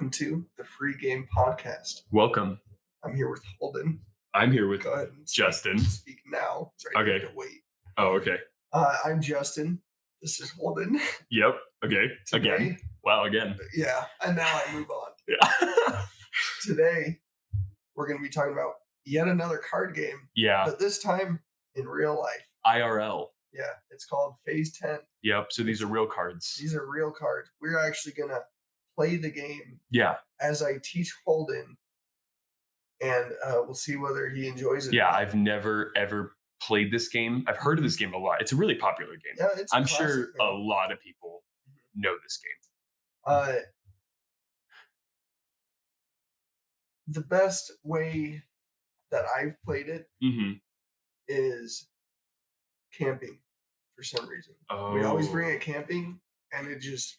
Welcome to the Free Game Podcast. Welcome. I'm here with Holden. I'm here with Go ahead and Justin. Speak now. Sorry, Okay. you have to wait. Oh, okay. I'm Justin. This is Holden. Yep. Okay. Today, Again. Wow. Again. Yeah. And now I move on. Yeah. Today, we're going to be talking about yet another card game. Yeah. But this time in real life. IRL. Yeah. It's called Phase 10. Yep. So these are real cards. These are real cards. We're actually going to play the game. Yeah. As I teach Holden. And we'll see whether he enjoys it. Yeah. I've never, ever played this game. I've heard of this game a lot. It's a really popular game. Yeah, it's I'm sure a lot of people know this game. The best way that I've played it is camping for some reason. Oh. We always bring it camping, and you just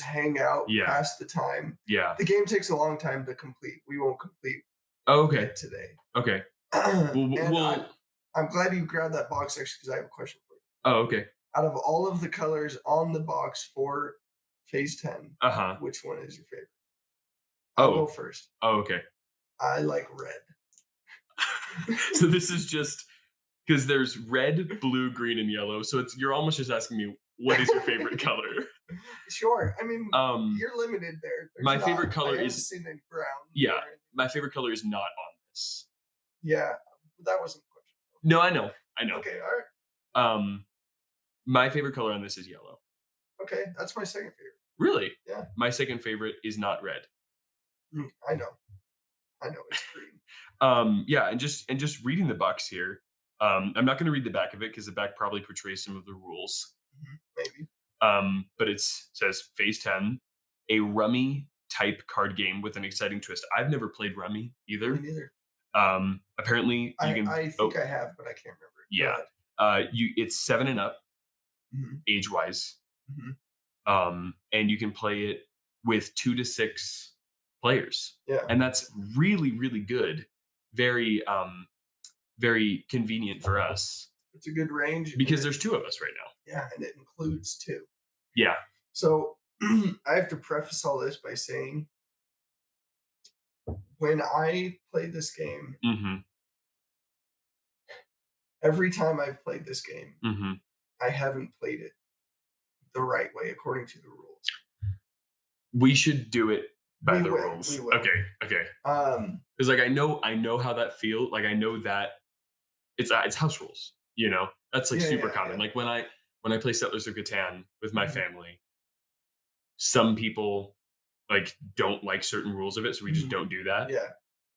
hang out past the time. Yeah. The game takes a long time to complete. We won't complete it today. Okay. I'm glad you grabbed that box, actually, because I have a question for you. Oh, okay. Out of all of the colors on the box for Phase 10, which one is your favorite? I'll go first. Oh, okay. I like red. So this is just because there's red, blue, green, and yellow. So you're almost just asking me, what is your favorite color? Sure. I mean, you're limited there. My favorite color is brown. Yeah. My favorite color is not on this. Yeah. That wasn't a question. No, I know. Okay. All right. My favorite color on this is yellow. Okay. That's my second favorite. Really? Yeah. My second favorite is not red. I know. It's green. Yeah. And just reading the box here. I'm not going to read the back of it because the back probably portrays some of the rules. Maybe. But it says Phase 10, a rummy type card game with an exciting twist. I've never played rummy either. Me neither. Apparently you can. I think I have, but I can't remember. Yeah. It's 7 and up, age wise. And you can play it with 2 to 6 players. Yeah. And that's really, really good. Very, very convenient for us. It's a good range. Because there's 2 of us right now. Yeah, and it includes 2. Yeah. So I have to preface all this by saying when I played this game, every time I've played this game, I haven't played it the right way according to the rules. We should do it by the rules. We will. Okay. Because I know how that feels. Like I know that it's house rules. You know, that's super common. Like when I play Settlers of Catan with my family, some people don't like certain rules of it, so we just don't do that. Yeah,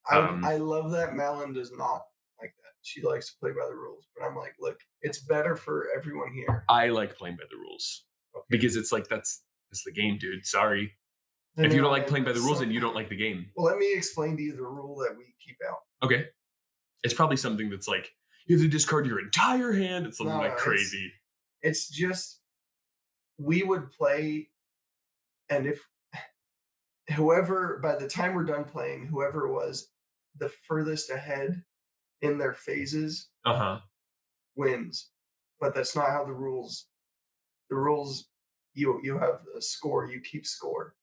I love that. Malin does not like that. She likes to play by the rules, but I'm like, look, it's better for everyone here. I like playing by the rules because it's that's the game, dude. Sorry. If you don't like playing by the rules, then you don't like the game. Well, let me explain to you the rule that we keep out. Okay. It's probably something that's you have to discard your entire hand. It's something crazy. It's just, we would play, and if by the time we're done playing, whoever was the furthest ahead in their phases wins. But that's not how the rules, you have a score, you keep score.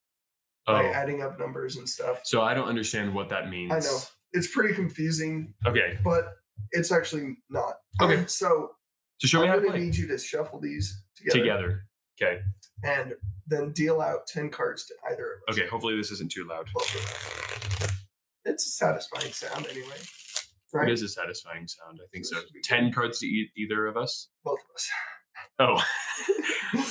By adding up numbers and stuff. So I don't understand what that means. I know. It's pretty confusing. Okay. But it's actually not. Okay. So show me how to play. I'm going to need you to shuffle these together. Okay. And then deal out 10 cards to either of us. Okay. Hopefully this isn't too loud. It's a satisfying sound anyway. Right? It is a satisfying sound. I think so. 10 cards to either of us? Both of us. Oh,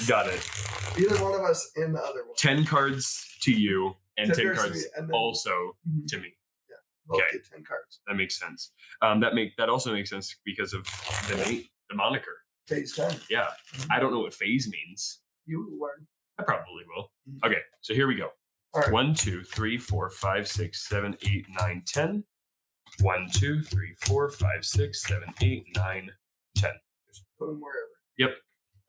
got it. Either one of us and the other one. 10 cards to you and 10 cards also to me. Yeah, both get 10 cards. That makes sense. That also makes sense because of the moniker. Phase 10. Yeah. I don't know what phase means. You will learn. I probably will. Okay, so here we go. All right. 1, 2, 3, 4, 5, 6, 7, 8, 9, 10. 1, 2, 3, 4, 5, 6, 7, 8, 9, 10. Just put them wherever. Yep.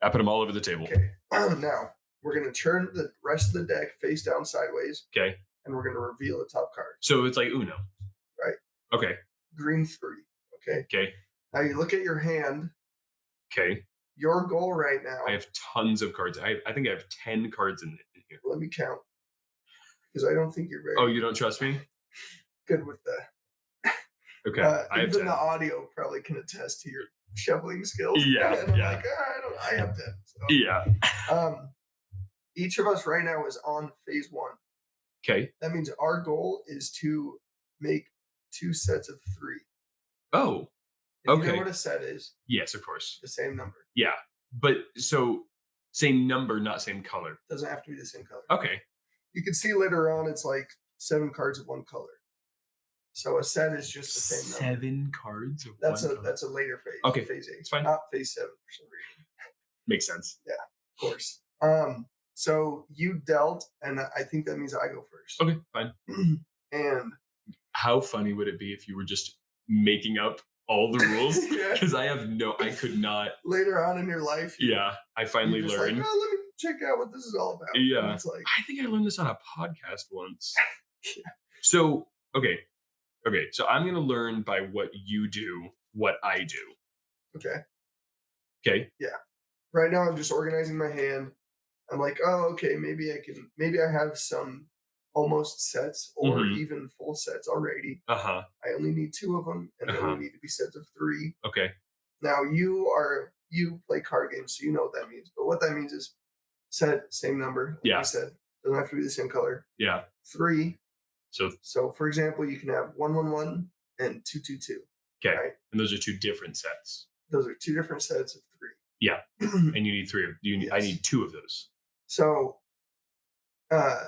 I put them all over the table. Okay. Now, we're going to turn the rest of the deck face down sideways. Okay. And we're going to reveal the top card. So it's like Uno. Right. Okay. Green 3. Okay. Okay. Now you look at your hand. Okay. Your goal right now. I have tons of cards. I think I have 10 cards in here. Let me count. because I don't think you're Oh, very you don't trust me? good with the. Okay, I have Even 10. the audio probably can attest to your shoveling skills. Yeah, And I'm yeah, like, I don't. I have 10. yeah. So, each of us right now is on phase one. Okay. That means our goal is to make 2 sets of 3. Oh, And you know okay. what a set is? Yes, of course. The same number. Yeah, but so same number, not same color. Doesn't have to be the same color. Okay. You can see later on it's like 7 cards of one color. So a set is just the same number. 7 cards of That's one a color. that's a later phase. Okay, Phase 8. it's fine. Not phase 7 for some reason. Makes sense. Yeah, of course. So you dealt, and I think that means I go first. Okay, fine. And how funny would it be if you were just making up all the rules? Because I could not. Later on in your life, I finally learned. Like, oh, let me check out what this is all about. Yeah, it's like, I think I learned this on a podcast once. Yeah. So okay, so I'm gonna learn by what you do, what I do. Okay. Okay. Yeah. Right now, I'm just organizing my hand. I'm like, oh, okay, maybe I have some almost sets or even full sets already. I only need 2 of them, and they only need to be sets of 3. Okay. Now you play card games, so you know what that means. But what that means is set, same number. Like I said, doesn't have to be the same color. Yeah. 3. So for example, you can have 111 and 222. Okay. Right? And those are 2 different sets. Those are 2 different sets of 3. Yeah. And you need 3 of yes. I need 2 of those. So I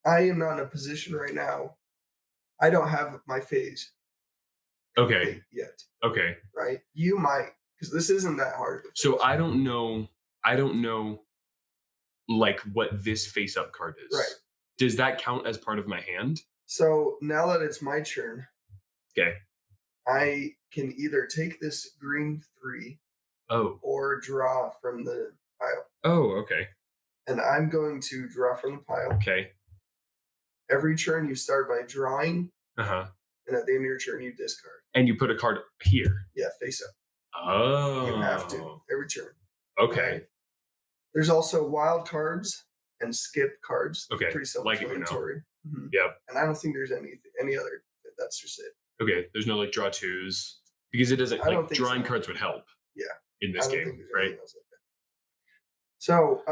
am not in a position right now. I don't have my phase. Okay. Yet. Okay. Right? You might, because this isn't that hard. So I don't know like what this face up card is. Right. Does that count as part of my hand? So now that it's my turn, okay, I can either take this green 3 or draw from the pile. Oh, okay. And I'm going to draw from the pile. Okay. Every turn you start by drawing. And at the end of your turn, you discard. And you put a card here. Yeah, face up. Oh. You have to every turn. Okay. Right? There's also wild cards and skip cards. Okay. Pretty self-explanatory. Yep. And I don't think there's any other. That's just it. Okay. There's no like draw 2s because it doesn't. I don't think drawing cards would help. Yeah. In this game, right? Like so,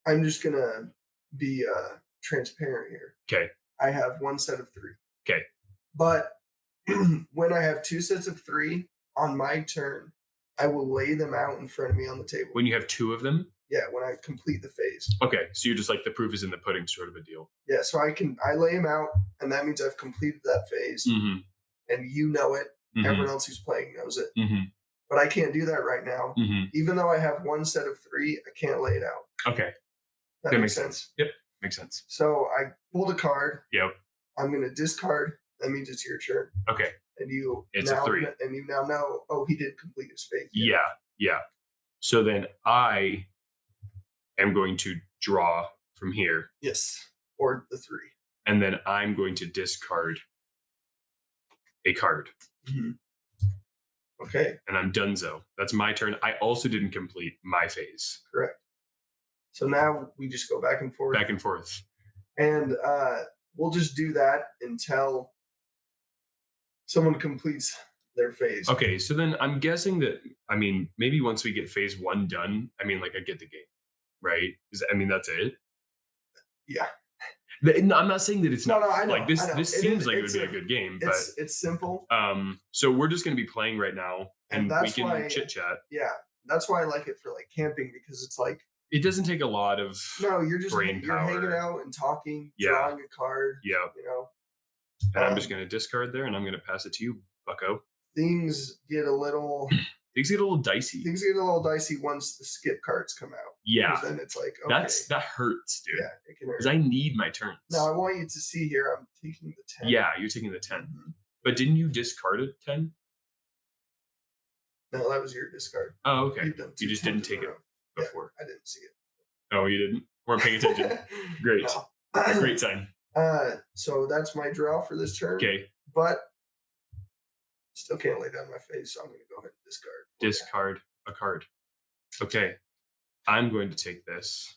I'm just gonna be transparent here. Okay. I have 1 set of 3. Okay. But when I have 2 sets of 3 on my turn, I will lay them out in front of me on the table. When you have 2 of them? Yeah, when I complete the phase. Okay, so you're just like the proof is in the pudding sort of a deal. Yeah, so I lay them out, and that means I've completed that phase, and you know it. Everyone else who's playing knows it. But I can't do that right now. Even though I have 1 set of 3, I can't lay it out. Okay. That makes sense. Yep, makes sense. So I pulled a card. Yep. I'm going to discard. That means it's your turn. Okay. And it's a 3. And you now know, oh, he did complete his phase. Yeah. So then I am going to draw from here. Yes. Or the 3. And then I'm going to discard a card. Okay. And I'm donezo. That's my turn. I also didn't complete my phase. Correct. So now we just go back and forth. Back and forth. And we'll just do that until someone completes their phase. Okay, so then I'm guessing that, maybe once we get phase 1 done, I get the game, right? That's it? Yeah. No, I'm not saying that it's not. I know, like this. I know. This seems like it would be a good game, but it's simple. So we're just going to be playing right now, and we can chit chat. Yeah, that's why I like it for like camping, because it's like it doesn't take a lot of you're just brain you're power. Hanging out and talking, drawing a card. Yeah, And I'm just going to discard there, and I'm going to pass it to you, Bucko. Things get a little dicey. Things get a little dicey once the skip cards come out. Yeah. Then it's like, okay. That hurts, dude. Yeah, it can hurt. Because I need my turns. Now I want you to see here, I'm taking the 10. Yeah, you're taking the 10. But didn't you discard a 10? No, that was your discard. Oh, okay. You just didn't take it before. Yeah, I didn't see it. Oh, you didn't? Weren't paying attention. Great. Great sign. So that's my draw for this turn. Okay. But still can't lay down my face, so I'm going to go ahead and discard. Discard a card. Okay. I'm going to take this.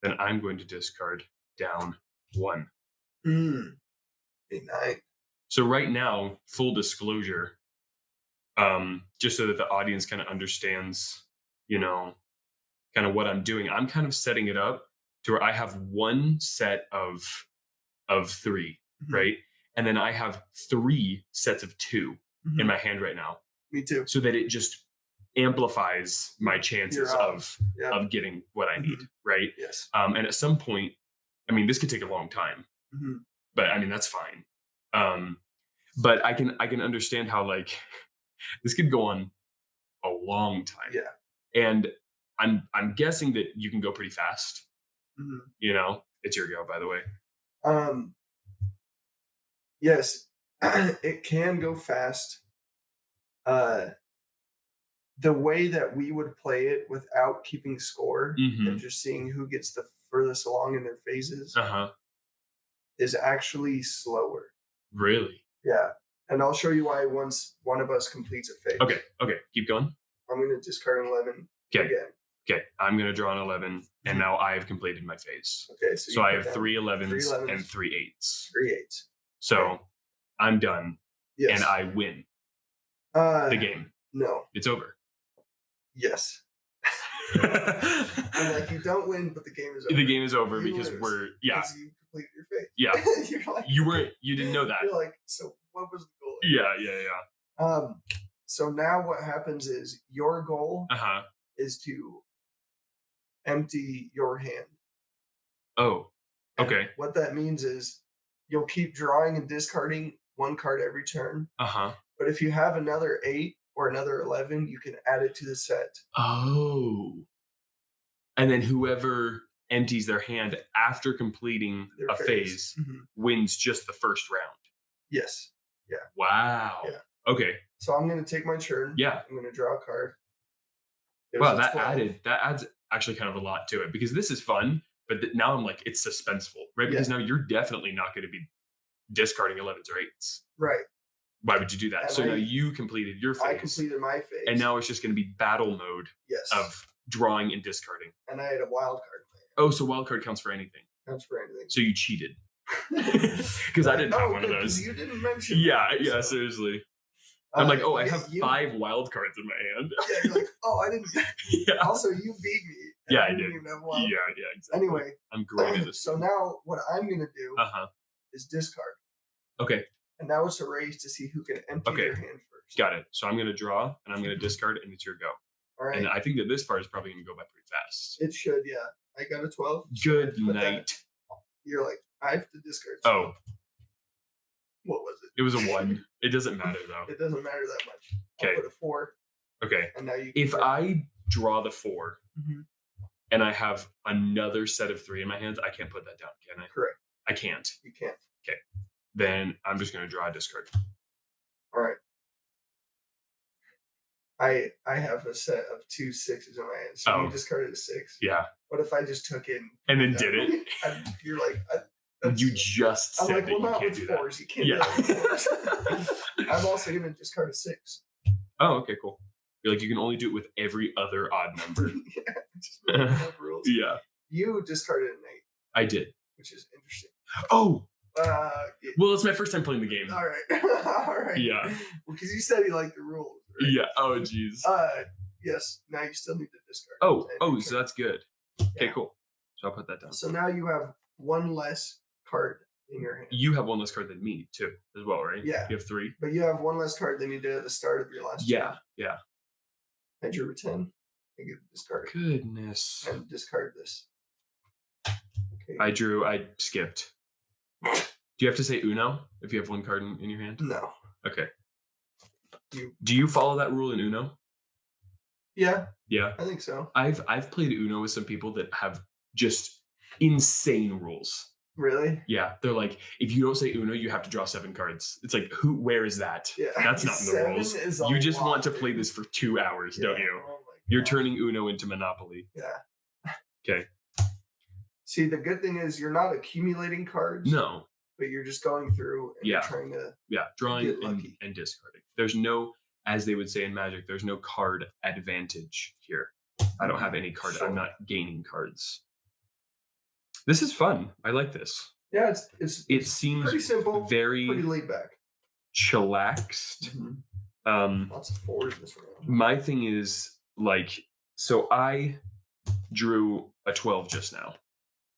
then I'm going to discard down 1. Be nice. So right now, full disclosure, just so that the audience kind of understands, kind of what I'm doing, I'm kind of setting it up to where I have one set of 3, right? And then I have 3 sets of 2 in my hand right now. Me too. So that it just amplifies my chances of getting what I need, right? Yes. And at some point, I mean, this could take a long time, but I mean, that's fine. But I can understand how, like, this could go on a long time. Yeah. And I'm guessing that you can go pretty fast. It's your go, by the way. Yes, it can go fast. The way that we would play it without keeping score and just seeing who gets the furthest along in their phases is actually slower. Really? Yeah. And I'll show you why once one of us completes a phase. Okay. Keep going. I'm going to discard an 11 again. Okay. I'm going to draw an 11, and now I have completed my phase. Okay. So I have 3 11s and 3 8s. 3 8s. So okay. I'm done. Yes. And I win the game. No. It's over. Yes. I'm like, you don't win, but the game is over. The game is over because lose, you complete your phase. Yeah. You're like, you didn't know that. You're like, so what was the goal? Yeah. So now what happens is your goal is to empty your hand. Oh, okay. And what that means is you'll keep drawing and discarding 1 card every turn. But if you have another 8 or another 11, you can add it to the set. Oh. And then whoever empties their hand after completing a phase wins just the first round. Yes. Yeah. Wow. Yeah. Okay. So I'm going to take my turn. Yeah. I'm going to draw a card. Wow, that adds actually kind of a lot to it, because this is fun, but now I'm like, it's suspenseful, right? Because now you're definitely not going to be discarding 11s or 8s. Right. Why would you do that? And so now you completed your phase. I completed my phase. And now it's just going to be battle mode of drawing and discarding. And I had a wild card plan. Oh, so wild card counts for anything. Counts for anything. So you cheated. Because I didn't have one of those. You didn't mention Yeah, seriously. I'm like, I have 5 wild cards in my hand. Yeah, you're like, I didn't. Yeah. Also, you beat me. Yeah, I did. Didn't even have wild cards. Yeah, exactly. Anyway. I'm great at this. So now what I'm going to do is discard. Okay. And now it's a race to see who can empty their hand first. Got it. So I'm going to draw, and I'm going to discard, and it's your go. All right. And I think that this part is probably going to go by pretty fast. It should, yeah. I got a 12. Good night. You're like, I have to discard. Oh. What was it? It was a 1. It doesn't matter, though. It doesn't matter that much. Okay. I'll put a 4. Okay. And now you. If I draw the 4, and I have another set of 3 in my hands, I can't put that down, can I? Correct. I can't. You can't. Okay. Then I'm just going to draw a discard. All right. I have a set of 2 6s in my hand. So you discarded a 6. Yeah. What if I just took in and then did it? You're like, you just said that you can't do that. You can't do that. I'm also going to discard a 6. Oh, okay, cool. You're like, you can only do it with every other odd number. Just making up rules. Yeah. You discarded an 8. I did. Which is interesting. Oh. Well, it's my first time playing the game. All right. All right. Yeah. Well, because you said you liked the rules. Right? Yeah. Oh, geez. Yes. Now you still need to discard. Oh, so that's good. Okay, cool. So I'll put that down. So now you have 1 less card in your hand. You have 1 less card than me, too, as well, right? Yeah. You have 3. But you have 1 less card than you did at the start of your last turn. Yeah. I drew a 10. I get to discard it. Goodness. And discard this. Okay. I skipped. Do you have to say Uno if you have 1 card in your hand? No. Okay. Do you follow that rule in Uno? Yeah. Yeah. I think so. I've played Uno with some people that have just insane rules. Really? Yeah. They're like, if you don't say Uno, you have to draw 7 cards. It's like, where is that? Yeah. That's not in the rules. You just want to play this for 2 hours, don't you? Oh You're turning Uno into Monopoly. Yeah. Okay. See, the good thing is you're not accumulating cards. No. But you're just going through and you're trying to drawing and discarding. There's no, as they would say in Magic, there's no card advantage here. I don't have any card. I'm not gaining cards. This is fun. I like this. Yeah, It it's pretty seems simple, pretty very laid back. chillaxed. Lots of fours this round. My thing is like, so I drew a 12 just now.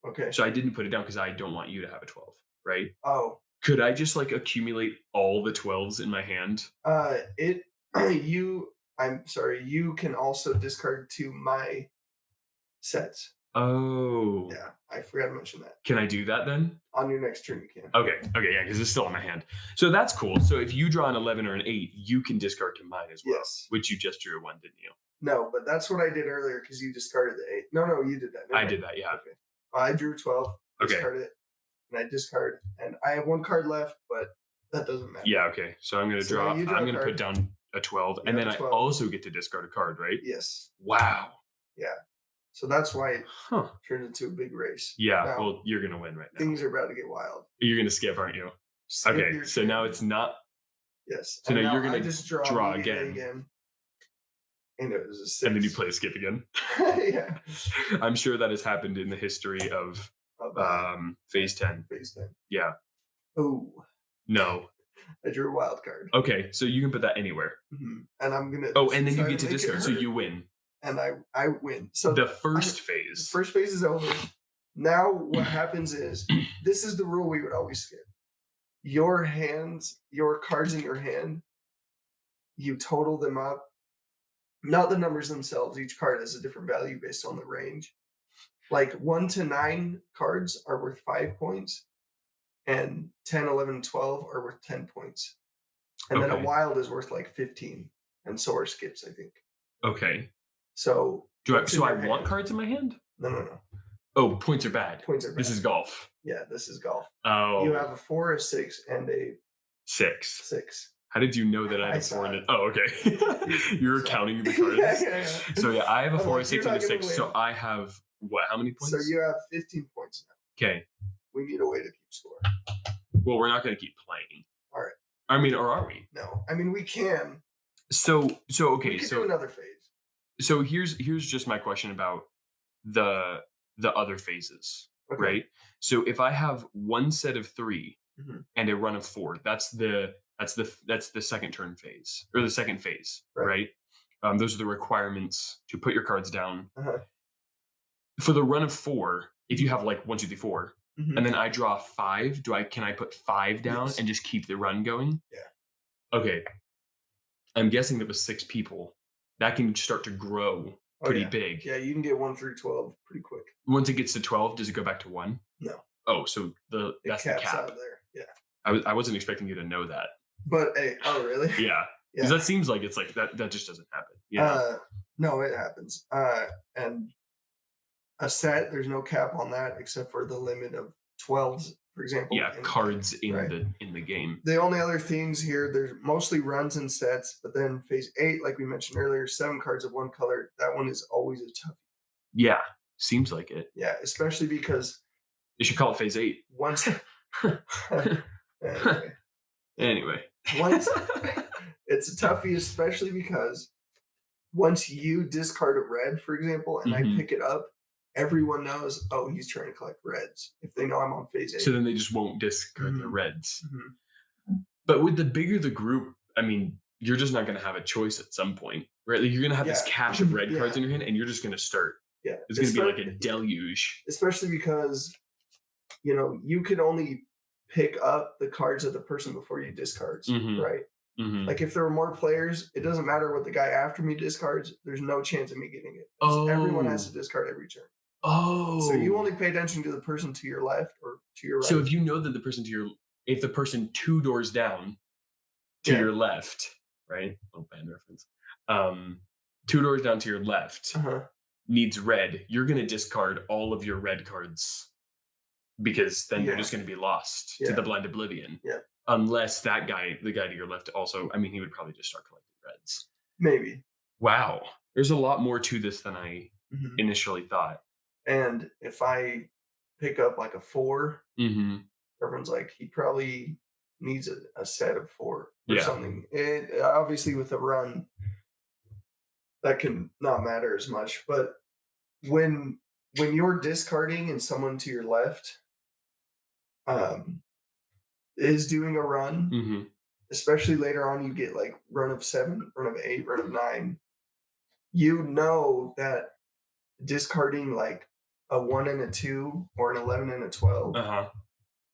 Okay. So I didn't put it down because I don't want you to have a 12, right? Oh. Could I just like accumulate all the 12s in my hand? I'm sorry, you can also discard 2 my sets. Oh. Yeah, I forgot to mention that. Can I do that then? On your next turn, you can. Okay. Okay. Yeah, because it's still in my hand. So that's cool. So if you draw an 11 or an 8, you can discard to mine as well. Yes. Which you just drew a 1, didn't you? No, but that's what I did earlier because you discarded the 8. No, you did that. I did that. Yeah. Okay. I drew 12, Okay. discard it, and I discard. And I have 1 card left, but that doesn't matter. Yeah. Okay. So I'm going to draw. I'm going to put down a 12, and then I also get to discard a card, right? Yes. Wow. Yeah. So that's why it turned into a big race. Yeah. Now, well, you're going to win right now. Things are about to get wild. You're going to skip, aren't you? Skip okay. So now it's not. Yes. So now you're going to just draw again. And it was a 6. And then you play skip again. Yeah. I'm sure that has happened in the history of phase 10. Phase 10. Yeah. Oh. No. I drew a wild card. Okay, so you can put that anywhere. And I'm gonna. Oh, and then you get to discard, so you win. And I win. So the first phase. The first phase is over. Now what happens is this is the rule we would always skip. Your cards in your hand, you total them up. Not the numbers themselves. Each card has a different value based on the range. Like 1 to 9 cards are worth 5 points, and 10, 11, 12 are worth 10 points. And then a wild is worth like 15, and so are skips, I think. Okay. So I want cards in my hand? No. Oh, points are bad. Points are bad. This is golf. Yeah, this is golf. Oh. You have a 4, a 6, and a 6. How did you know that I had a 4 and a... Oh, okay. You're counting the cards. Yeah. So yeah, I have a 4, a 6, and a 6. So I have what? How many points? So you have 15 points now. Okay. We need a way to keep score. Well, we're not going to keep playing. All right. I mean, or are we? No. I mean, we can. So okay. We can do another phase. So here's just my question about the other phases, right? So if I have one set of 3 and a run of 4, that's the second turn phase or the second phase, right? Those are the requirements to put your cards down. For the run of 4, if you have like 1, 2, 3, 4, and then I draw 5, can I put 5 down and just keep the run going? Yeah. Okay. I'm guessing that with 6 people, that can start to grow pretty big. Yeah, you can get 1 through 12 pretty quick. Once it gets to 12, does it go back to 1? No. Oh, so that's the cap out there. Yeah. I wasn't expecting you to know that. But hey, oh really? Yeah. Because that seems like it's like that just doesn't happen. Yeah. No, it happens. And a set, there's no cap on that except for the limit of 12s, for example. Yeah, cards in the game. The only other things here, there's mostly runs and sets, but then phase 8, like we mentioned earlier, 7 cards of one color. That one is always a toughie. Yeah, seems like it. Yeah, especially because you should call it phase 8. Once Anyway. Once it's a toughie, especially because once you discard a red, for example, and I pick it up, everyone knows, oh, he's trying to collect reds if they know I'm on phase 8. So then they just won't discard the reds. But with the bigger the group, I mean, you're just not going to have a choice at some point, right? Like you're going to have this cache of red cards in your hand, and you're just going to start. Yeah. It's going to be like a deluge. Especially because, you can only pick up the cards of the person before you discards, right? Like if there were more players, it doesn't matter what the guy after me discards. There's no chance of me getting it. Everyone has to discard every turn. Oh. So you only pay attention to the person to your left or to your right. So if you know that if the person 2 doors down to your left, right? Oh, band reference. 2 doors down to your left needs red, you're going to discard all of your red cards because then you're just going to be lost to the blind oblivion. Yeah. Unless the guy to your left also, I mean, he would probably just start collecting reds. Maybe. Wow. There's a lot more to this than I initially thought. And if I pick up like a 4, everyone's like, he probably needs a set of 4 or something. It, obviously, with a run, that can not matter as much. But when when you're discarding and someone to your left is doing a run, especially later on, you get like run of 7, run of 8, run of 9. You know that discarding like a 1 and a 2 or an 11 and a 12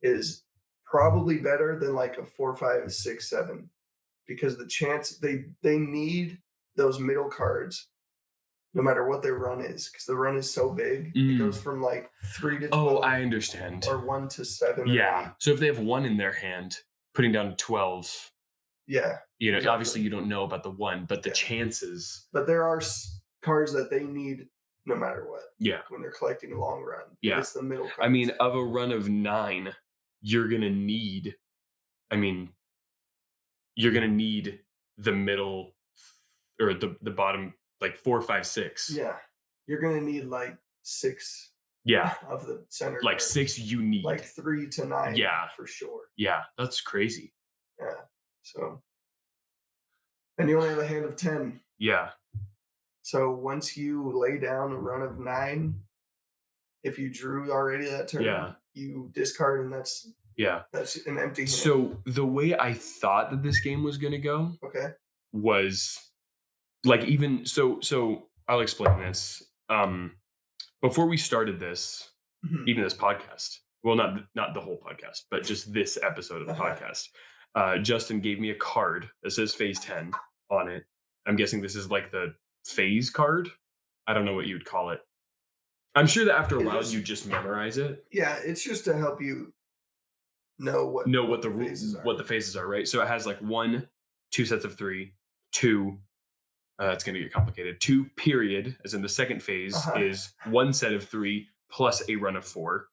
is probably better than like a 4, 5, 6, 7, because the chance they need those middle cards no matter what their run is, because the run is so big. It goes from like 3 to 12. Oh, I understand. Or 1 to 7. Yeah. So if they have 1 in their hand, putting down 12. Yeah. You know, exactly. Obviously you don't know about the 1, but the chances. But there are cards that they need no matter what. Yeah. When they're collecting a long run. Yeah. It's the middle cards. I mean, of a run of 9, you're going to need, the middle or the bottom, like 4, 5, 6. Yeah. You're going to need like 6. Yeah. Of the center. Like cards. 6 you need. Like 3 to 9. Yeah. For sure. Yeah. That's crazy. Yeah. So. And you only have a hand of 10. Yeah. So once you lay down a run of 9, if you drew already that turn, you discard, and that's an empty hand. So the way I thought that this game was going to go was like, even so I'll explain this. Before we started this, even this podcast, well, not the whole podcast, but just this episode of the podcast, Justin gave me a card that says phase 10 on it. I'm guessing this is like the phase card. I don't know what you would call it. I'm sure that after a while you just memorize it. Yeah, it's just to help you know what the phases are, right? So it has like 1, 2 sets of 3, 2. It's going to get complicated. 2 period, as in the second phase, is 1 set of 3 plus a run of 4,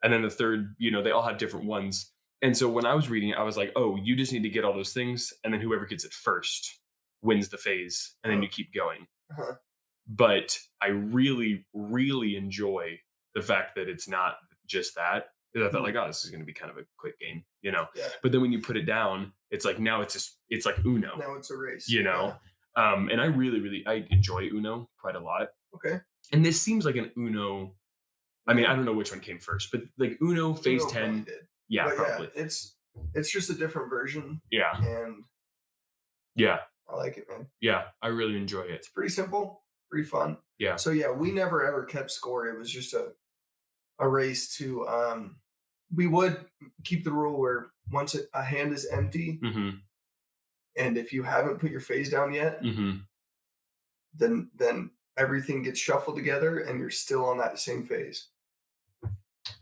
and then the third. They all have different ones. And so when I was reading it, I was like, oh, you just need to get all those things, and then whoever gets it first wins the phase, and then you keep going. But I really, really enjoy the fact that it's not just that. Because I thought like, oh, this is going to be kind of a quick game, Yeah. But then when you put it down, it's like now it's like Uno. Now it's a race. And I really, really, I enjoy Uno quite a lot. Okay. And this seems like an Uno. I mean, I don't know which one came first, but like Uno phase 10. Yeah, but probably. Yeah, it's just a different version. Yeah. And yeah, I like it, man. Yeah, I really enjoy it. It's pretty simple, pretty fun. Yeah. So yeah, we never ever kept score. It was just a race to we would keep the rule where once a hand is empty, and if you haven't put your phase down yet, then everything gets shuffled together and you're still on that same phase.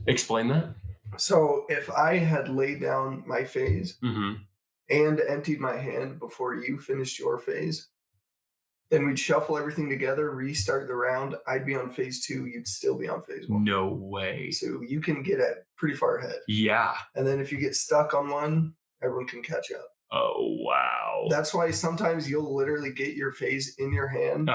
Explain that. So if I had laid down my phase and emptied my hand before you finished your phase, then we'd shuffle everything together, restart the round. I'd be on phase 2. You'd still be on phase 1. No way. So you can get pretty far ahead. Yeah. And then if you get stuck on one, everyone can catch up. Oh, wow. That's why sometimes you'll literally get your phase in your hand.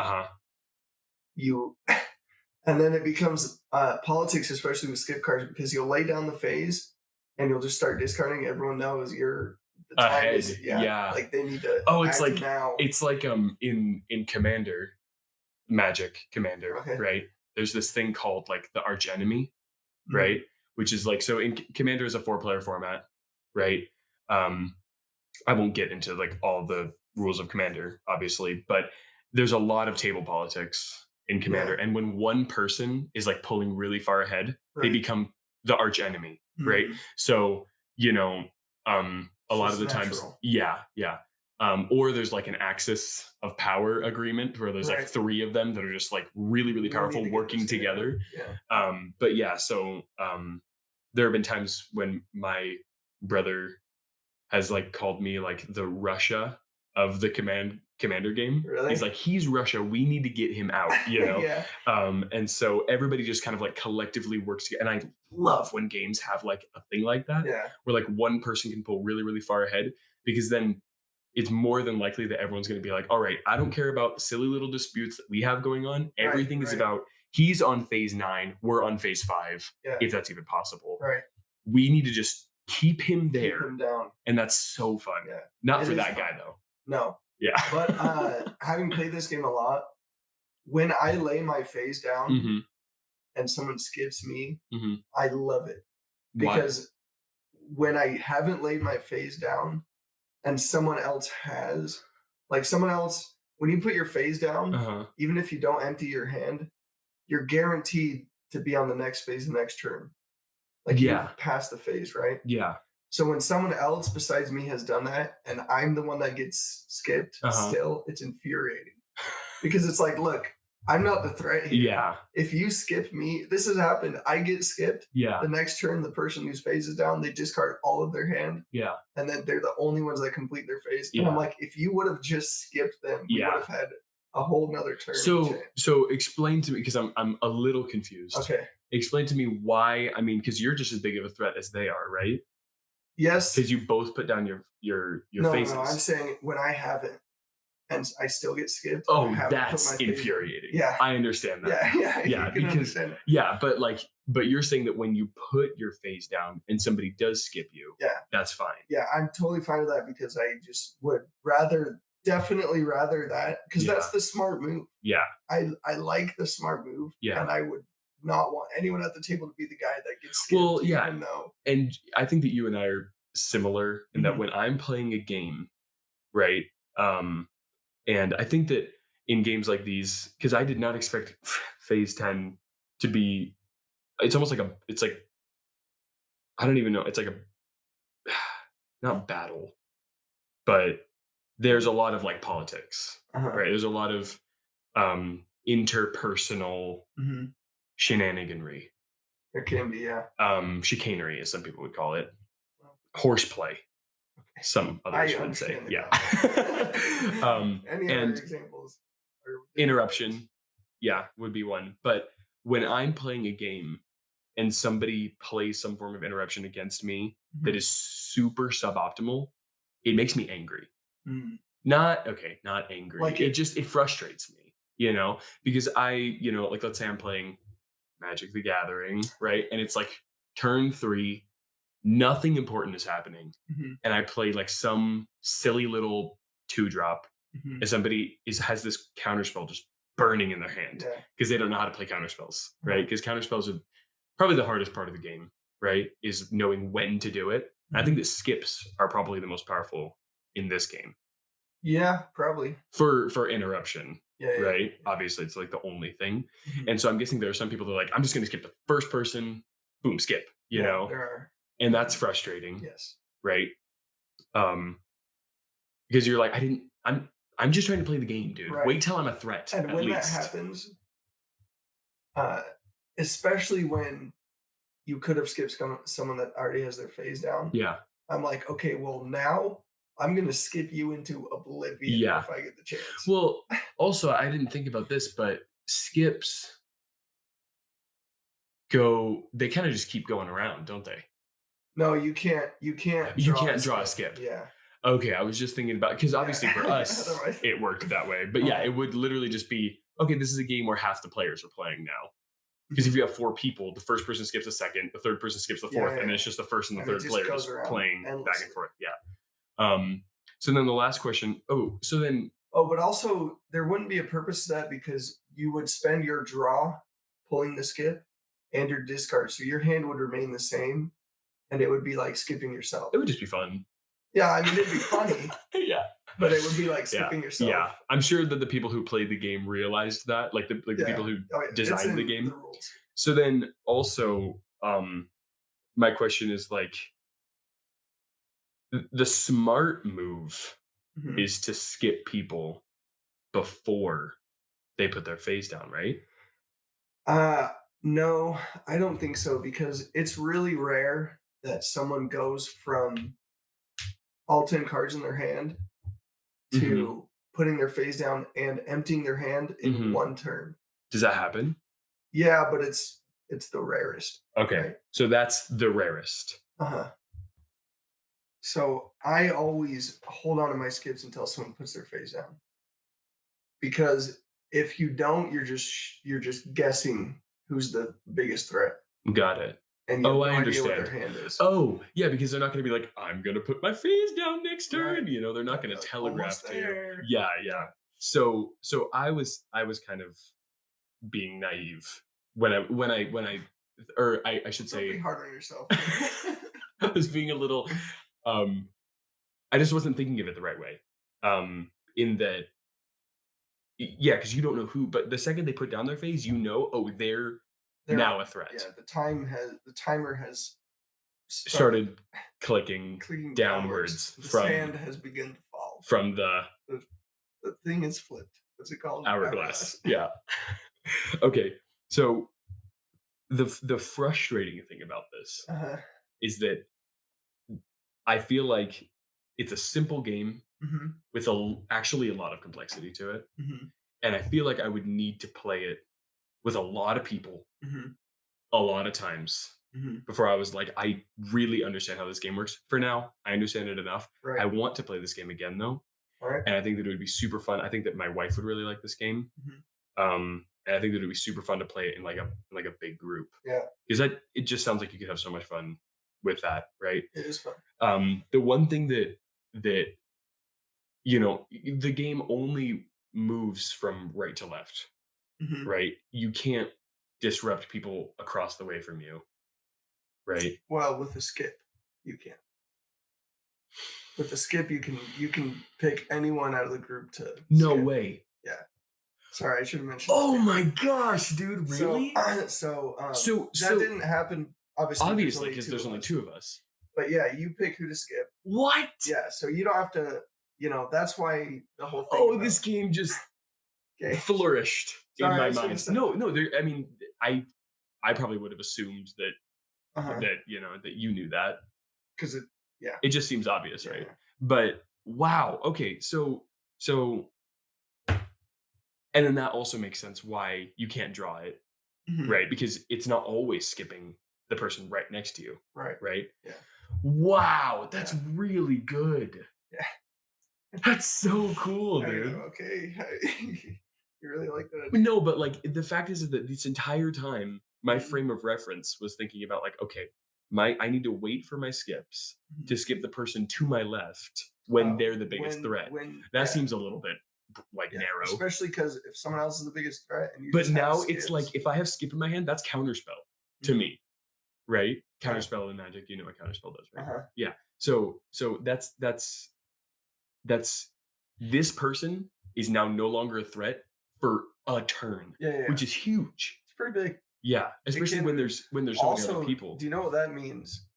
And then it becomes politics, especially with skip cards, because you'll lay down the phase and you'll just start discarding. Everyone knows the time ahead. Is, like they need to. It's like now. It's like in Commander, Magic Commander, right? There's this thing called like the arch enemy, right? Which is like, so in Commander is a 4-player format, right? I won't get into like all the rules of Commander, obviously, but there's a lot of table politics in Commander. And when one person is like pulling really far ahead, they become the arch enemy, right? So, a lot of the times, or there's like an axis of power agreement where there's like 3 of them that are just like really, really powerful working together. But yeah, so there have been times when my brother has like called me like the Russia of the Commander game. Really? He's like, he's Russia. We need to get him out, And so everybody just kind of like collectively works together. And I love when games have like a thing like that, where like one person can pull really, really far ahead, because then it's more than likely that everyone's going to be like, all right, I don't care about silly little disputes that we have going on. Everything is about, he's on phase 9, we're on phase 5, if that's even possible. Right. We need to just keep him there. Keep him down. And that's so fun. Yeah. Not for that guy though. No. Yeah. But having played this game a lot, when I lay my phase down and someone skips me, Mm-hmm. I love it. Why? Because when I haven't laid my face down and someone else has, like someone else, when you put your face down, even if you don't empty your hand, you're guaranteed to be on the next phase, the next turn. Like you've passed the phase, right? Yeah. So when someone else besides me has done that and I'm the one that gets skipped, still, it's infuriating. Because it's like, look, I'm not the threat here. Yeah. If you skip me, this has happened. I get skipped. Yeah. The next turn, the person whose phase is down, they discard all of their hand. Yeah. And then they're the only ones that complete their phase. Yeah. And I'm like, if you would have just skipped them, we would have had a whole nother turn. So explain to me, because I'm a little confused. Okay. Explain to me why. I mean, because you're just as big of a threat as they are, right? Yes. Because you both put down your faces. No, I'm saying when I haven't and I still get skipped. Oh, that's infuriating. Yeah. I understand that. Yeah. Because but you're saying that when you put your face down and somebody does skip you, that's fine. Yeah, I'm totally fine with that because I just would definitely rather that, because that's the smart move. Yeah. I like the smart move. Yeah. And I would not want anyone at the table to be the guy that gets skipped. Well, yeah. And I think that you and I are similar in that when I'm playing a game, right? And I think that in games like these, because I did not expect phase 10 to be, it's almost like I don't even know. It's like not battle, but there's a lot of like politics, right? There's a lot of interpersonal shenaniganry. There can be, chicanery, as some people would call it. Horseplay. Some others would say, yeah. Any other examples? Interruption, would be one. But when I'm playing a game and somebody plays some form of interruption against me that is super suboptimal, it makes me angry. Not angry. Like it frustrates me, because like let's say I'm playing Magic the Gathering, right? And it's like turn 3, nothing important is happening. And I play like some silly little 2-drop and somebody has this counterspell just burning in their hand because they don't know how to play counterspells, right? Because counterspells are probably the hardest part of the game, right? Is knowing when to do it. I think that skips are probably the most powerful in this game. Yeah, probably. For interruption, right? Yeah. Obviously, it's like the only thing. And so I'm guessing there are some people that are like, I'm just going to skip the first person, boom, skip, you know? There are. And that's frustrating. Yes. Right? Because you're like, I'm just trying to play the game, dude. Right. Wait till I'm a threat. And when that happens, especially when you could have skipped someone that already has their phase down. Yeah. I'm like, okay, well now I'm going to skip you into oblivion if I get the chance. Well, also, I didn't think about this, but skips they kind of just keep going around, don't they? No, you can't draw a skip. Yeah. Okay, I was just thinking about, because obviously for us, it worked that way. But it would literally just be, okay, this is a game where half the players are playing now. Because if you have 4 people, the first person skips the second, the third person skips the fourth, and it's just the first and the third player just playing back and forth. Yeah. So then the last question. But also there wouldn't be a purpose to that, because you would spend your draw pulling the skip and your discard, so your hand would remain the same, and it would be like skipping yourself. It would just be fun. Yeah, I mean, it'd be funny. Yeah. But it would be like skipping yourself. Yeah, I'm sure that the people who played the game realized that, like the people who designed the game. So then also, my question is like, the smart move is to skip people before they put their face down, right? No, I don't think so, because it's really rare that someone goes from all 10 cards in their hand to putting their face down and emptying their hand in one turn. Does that happen? Yeah, but it's the rarest. Okay, right? So that's the rarest. So I always hold on to my skips until someone puts their face down, because if you don't, you're just guessing who's the biggest threat. Got it. And you have no idea what their hand is. Oh, yeah, because they're not going to be like, I'm going to put my face down next turn. Right. They're not going to telegraph to you. Yeah. So I was kind of being naive I should Don't be say, hard on yourself. I was being a little, um, I just wasn't thinking of it the right way. In that, yeah, because you don't know who, but the second they put down their phase, oh, they're There, now a threat. yeah, the timer has started Started clicking clicking downwards. downwards The sand has begun to fall. from the The, the thing is flipped. What's it called? hourglass. Yeah. Okay. So the frustrating thing about this Uh-huh. is that I feel like it's a simple game Hmm. with actually a lot of complexity to it, Hmm. and I feel like I would need to play it with a lot of people Hmm. a lot of times Hmm. before I was like, I really understand how this game works. For now, I understand it enough. Right. I want to play this game again though, All right. and I think that it would be super fun. I think that my wife would really like this game. Hmm. And I think that it'd be super fun to play it in like a big group. Yeah, Because it just sounds like you could have so much fun with that, right? it is fun. The one thing that the game only moves from right to left, Hmm. right? You can't disrupt people across the way from you, right? Well, with a skip, you can. With the skip, you can pick anyone out of the group to No skip. way. Yeah. Sorry, I should have mentioned. Oh my gosh, dude! So, Really? so that So didn't happen. obviously, because Two there's of only us. two of us. But yeah, you pick who to skip. What? Yeah, so you don't have to. That's why the whole thing. Oh, this game just Okay. flourished in Sorry, I my should have mind. said. No, no. I mean, I probably would have assumed that Uh-huh. that you knew that. Because it. Yeah. It just seems obvious, Yeah. right? Yeah. But wow. Okay, so and then that also makes sense why you can't draw it, Mhm. right? Because it's not always skipping the person right next to you, Right. right? Yeah. Wow, that's Yeah. really good. Yeah. That's so cool, I know. dude. Okay. You really like that idea. No, but like the fact is that this entire time, my Mhm. frame of reference was thinking about like, okay, I need to wait for my skips Mhm. to skip the person to my left when Oh, they're the biggest threat. when That yeah, seems a little bit like yeah, narrow. especially because if someone else is the biggest threat and you But just have now it's like skips. if I have skip in my hand, that's counterspell to Mhm. me, right? Right. Counterspell in Magic, you know what counterspell does, right? Uh-huh. Yeah. So that's this person is now no longer a threat for a turn, Yeah, yeah, yeah. which is huge. It's pretty big. Yeah, It especially when can there's so many other also, people. do you know what that means?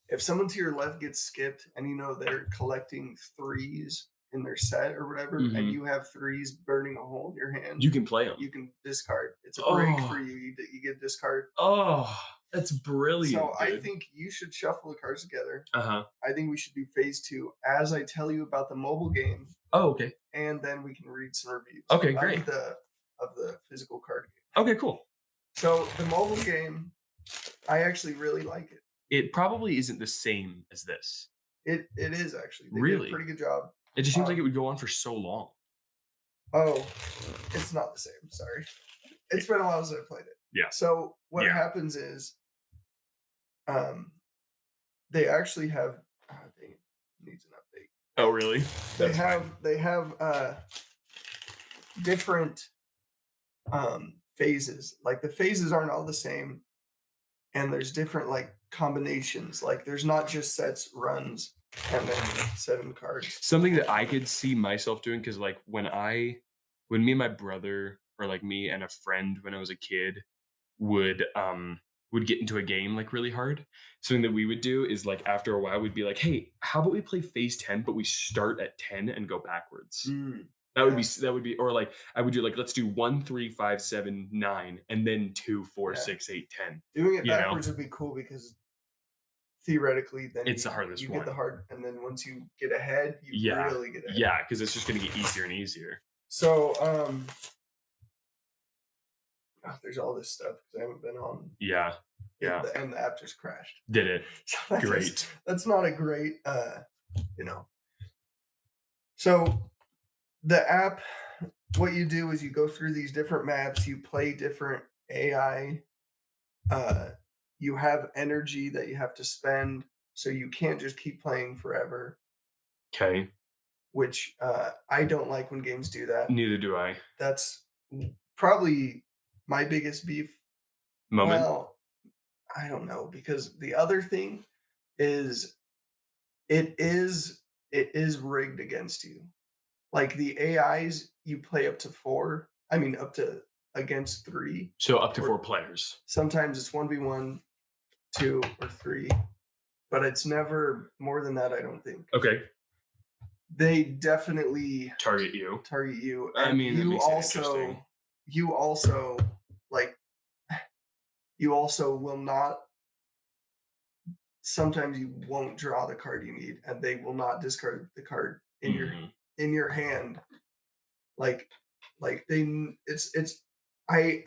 If someone to your left gets skipped and you know they're collecting threes in their set or whatever, and Mhm. you have threes burning a hole in your hand, You can play them. you can discard. It's a break for Oh, you. You get discard. oh, that's So brilliant, I dude. think you should shuffle the cards together. Uh-huh. I think we should do phase two as I tell you about the mobile game, Oh, okay. and then we can read some reviews Okay, great. of the physical card game. Okay, cool. So the mobile game, I actually really like it. It probably isn't the same as this. It is actually. They did a Really? pretty good job. It just seems like it Um, would go on for so long. oh, it's not the same. Sorry, it's been a while since I played it. Yeah. So what Yeah. happens is, um, they actually have. Dang it, needs an update. Oh, really? That's fine. They have different phases. Like the phases aren't all the same, and there's different like combinations. Like there's not just sets, runs, and then 7 cards. Something that I could see myself doing because like when me and my brother or like me and a friend when I was a kid would get into a game like really hard. Something that we would do is like after a while we'd be like, "Hey, how about we play phase 10 but we start at 10 and go backwards?" Mm, That would be yeah, or like I would do like let's do 1 3 5 7 9 and then 2 4 yeah. 6 8 10. Doing it You know? backwards would be cool because theoretically, then It's the hardest you get the one. hard, and then once you get ahead, you Yeah. really get ahead. Yeah, cuz it's just going to get easier and easier. So there's all this stuff because I haven't been on, Yeah. Yeah. and the app just crashed. Did it. So that's Great. that's not a great you know. So the app, what you do is you go through these different maps, you play different AI, uh, you have energy that you have to spend, so you can't just keep playing forever, Okay. which I don't like when games do that. Neither do I. That's probably my biggest beef moment? Well, I don't know because the other thing is it is it is rigged against you. Like the AIs, you play up to 4. I mean, up to against 3, So up to or 4 players. sometimes it's 1v1, 2, or 3, but it's never more than that, I don't think. Okay. They definitely Target you. target you, I and mean, that makes it interesting. you also, like, you also will not sometimes you won't draw the card you need, and they will not discard the card Mhm. in your hand. Like they it's I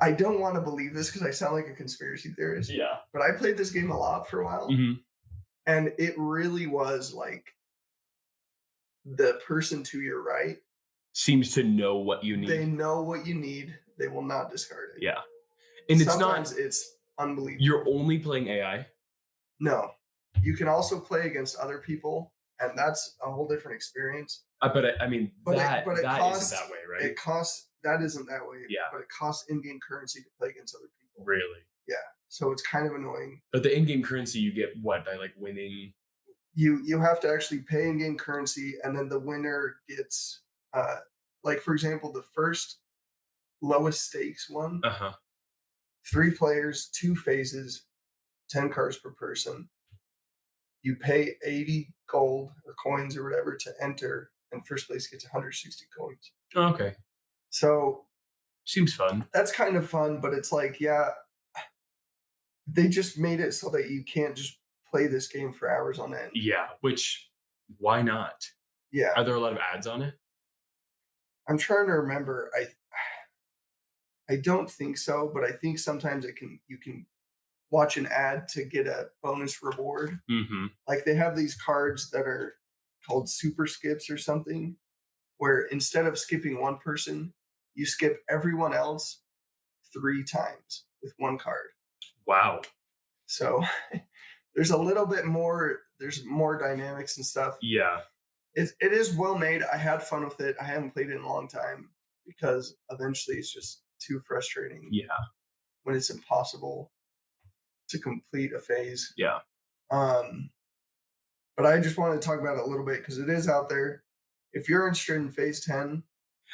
I don't want to believe this because I sound like a conspiracy theorist, Yeah. but I played this game a lot for a while, Mhm. and it really was like the person to your right, Seems to know what you they need. know what you need, they will not discard it. Yeah. And it's Sometimes not it's you're unbelievable. only playing AI? No, you can also play against other people, and that's a whole different experience. But I mean, But it that isn't costs that way, right? that isn't that way, Yeah. but it costs in-game currency to play against other people. Really? Yeah, so it's kind of annoying. But the in-game currency you get what, by, like, winning? You have to actually pay in-game currency, and then the winner gets, like, for example, the first lowest stakes one, Uh-huh. 3 players, 2 phases, 10 cards per person. You pay 80 gold or coins or whatever to enter, and first place gets 160 coins. Okay. So Seems fun. that's kind of fun, but it's like, yeah, they just made it so that you can't just play this game for hours on end. Yeah, which why not? Yeah. Are there a lot of ads on it? I'm trying to remember. I don't think so, but I think sometimes it can you can watch an ad to get a bonus reward. Mhm. Like they have these cards that are called super skips or something, where instead of skipping one person, you skip everyone else 3 times with one card. Wow. So there's a little bit more there's more dynamics and stuff. Yeah. It is well made. I had fun with it. I haven't played it in a long time because eventually it's just too frustrating Yeah. when it's impossible to complete a phase. Yeah. Um, but I just wanted to talk about it a little bit because it is out there. If you're interested in phase 10,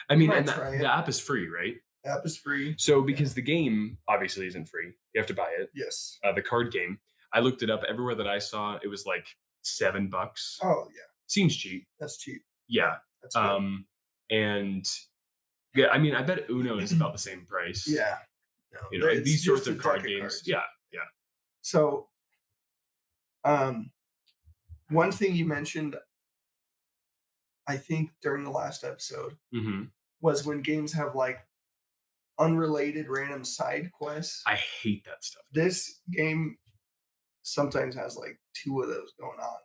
I you mean, might and try the it. app is free, right? The app is free. So Yeah. because the game obviously isn't free, you have to buy it. Yes. The card game, I looked it up everywhere that I saw, it was like $7. Oh yeah, Seems cheap. that's cheap. Yeah. Yeah, that's good. And yeah, I mean, I bet Uno is about the same price. Yeah. No, You know, and it's these sorts just a of deck card of games. cards. Yeah. Yeah. So, um, one thing you mentioned, I think during the last episode, Hmm. was when games have like unrelated random side quests. I hate that stuff. This game sometimes has like 2 of those going on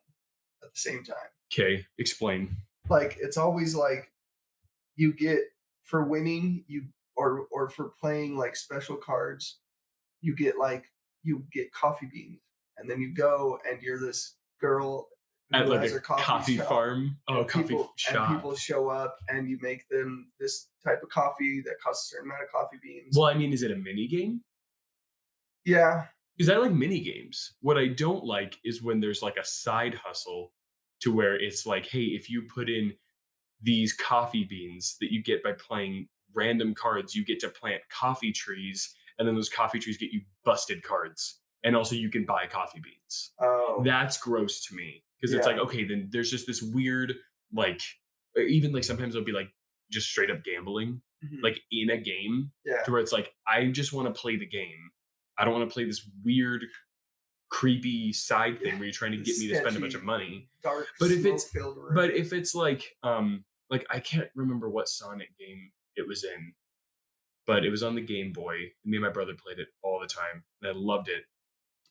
at the same time. Okay. Explain. Like it's always like you get for winning you or for playing like special cards, you get like you get coffee beans, and then you go and you're this girl At who like has a a coffee coffee shop, farm. Oh, and coffee shop. people show up and you make them this type of coffee that costs a certain amount of coffee beans. Well, I mean, is it a mini game? Yeah. Because I like mini games. What I don't like is when there's like a side hustle to where it's like, hey, if you put in these coffee beans that you get by playing random cards, you get to plant coffee trees, and then those coffee trees get you busted cards. And also you can buy coffee beans. Oh. That's gross to me. Because it's like, Yeah. okay, then there's just this weird, like, even like sometimes it'll be like just straight up gambling, Mhm. like in a game, Yeah. to where it's like, I just want to play the game. I don't want to play this weird, creepy side thing where you're trying to The get me to spend a bunch sketchy, of money. dark, But if it's smoke-filled but room. if it's like I can't remember what Sonic game it was in, but it was on the Game Boy. Me and my brother played it all the time, and I loved it.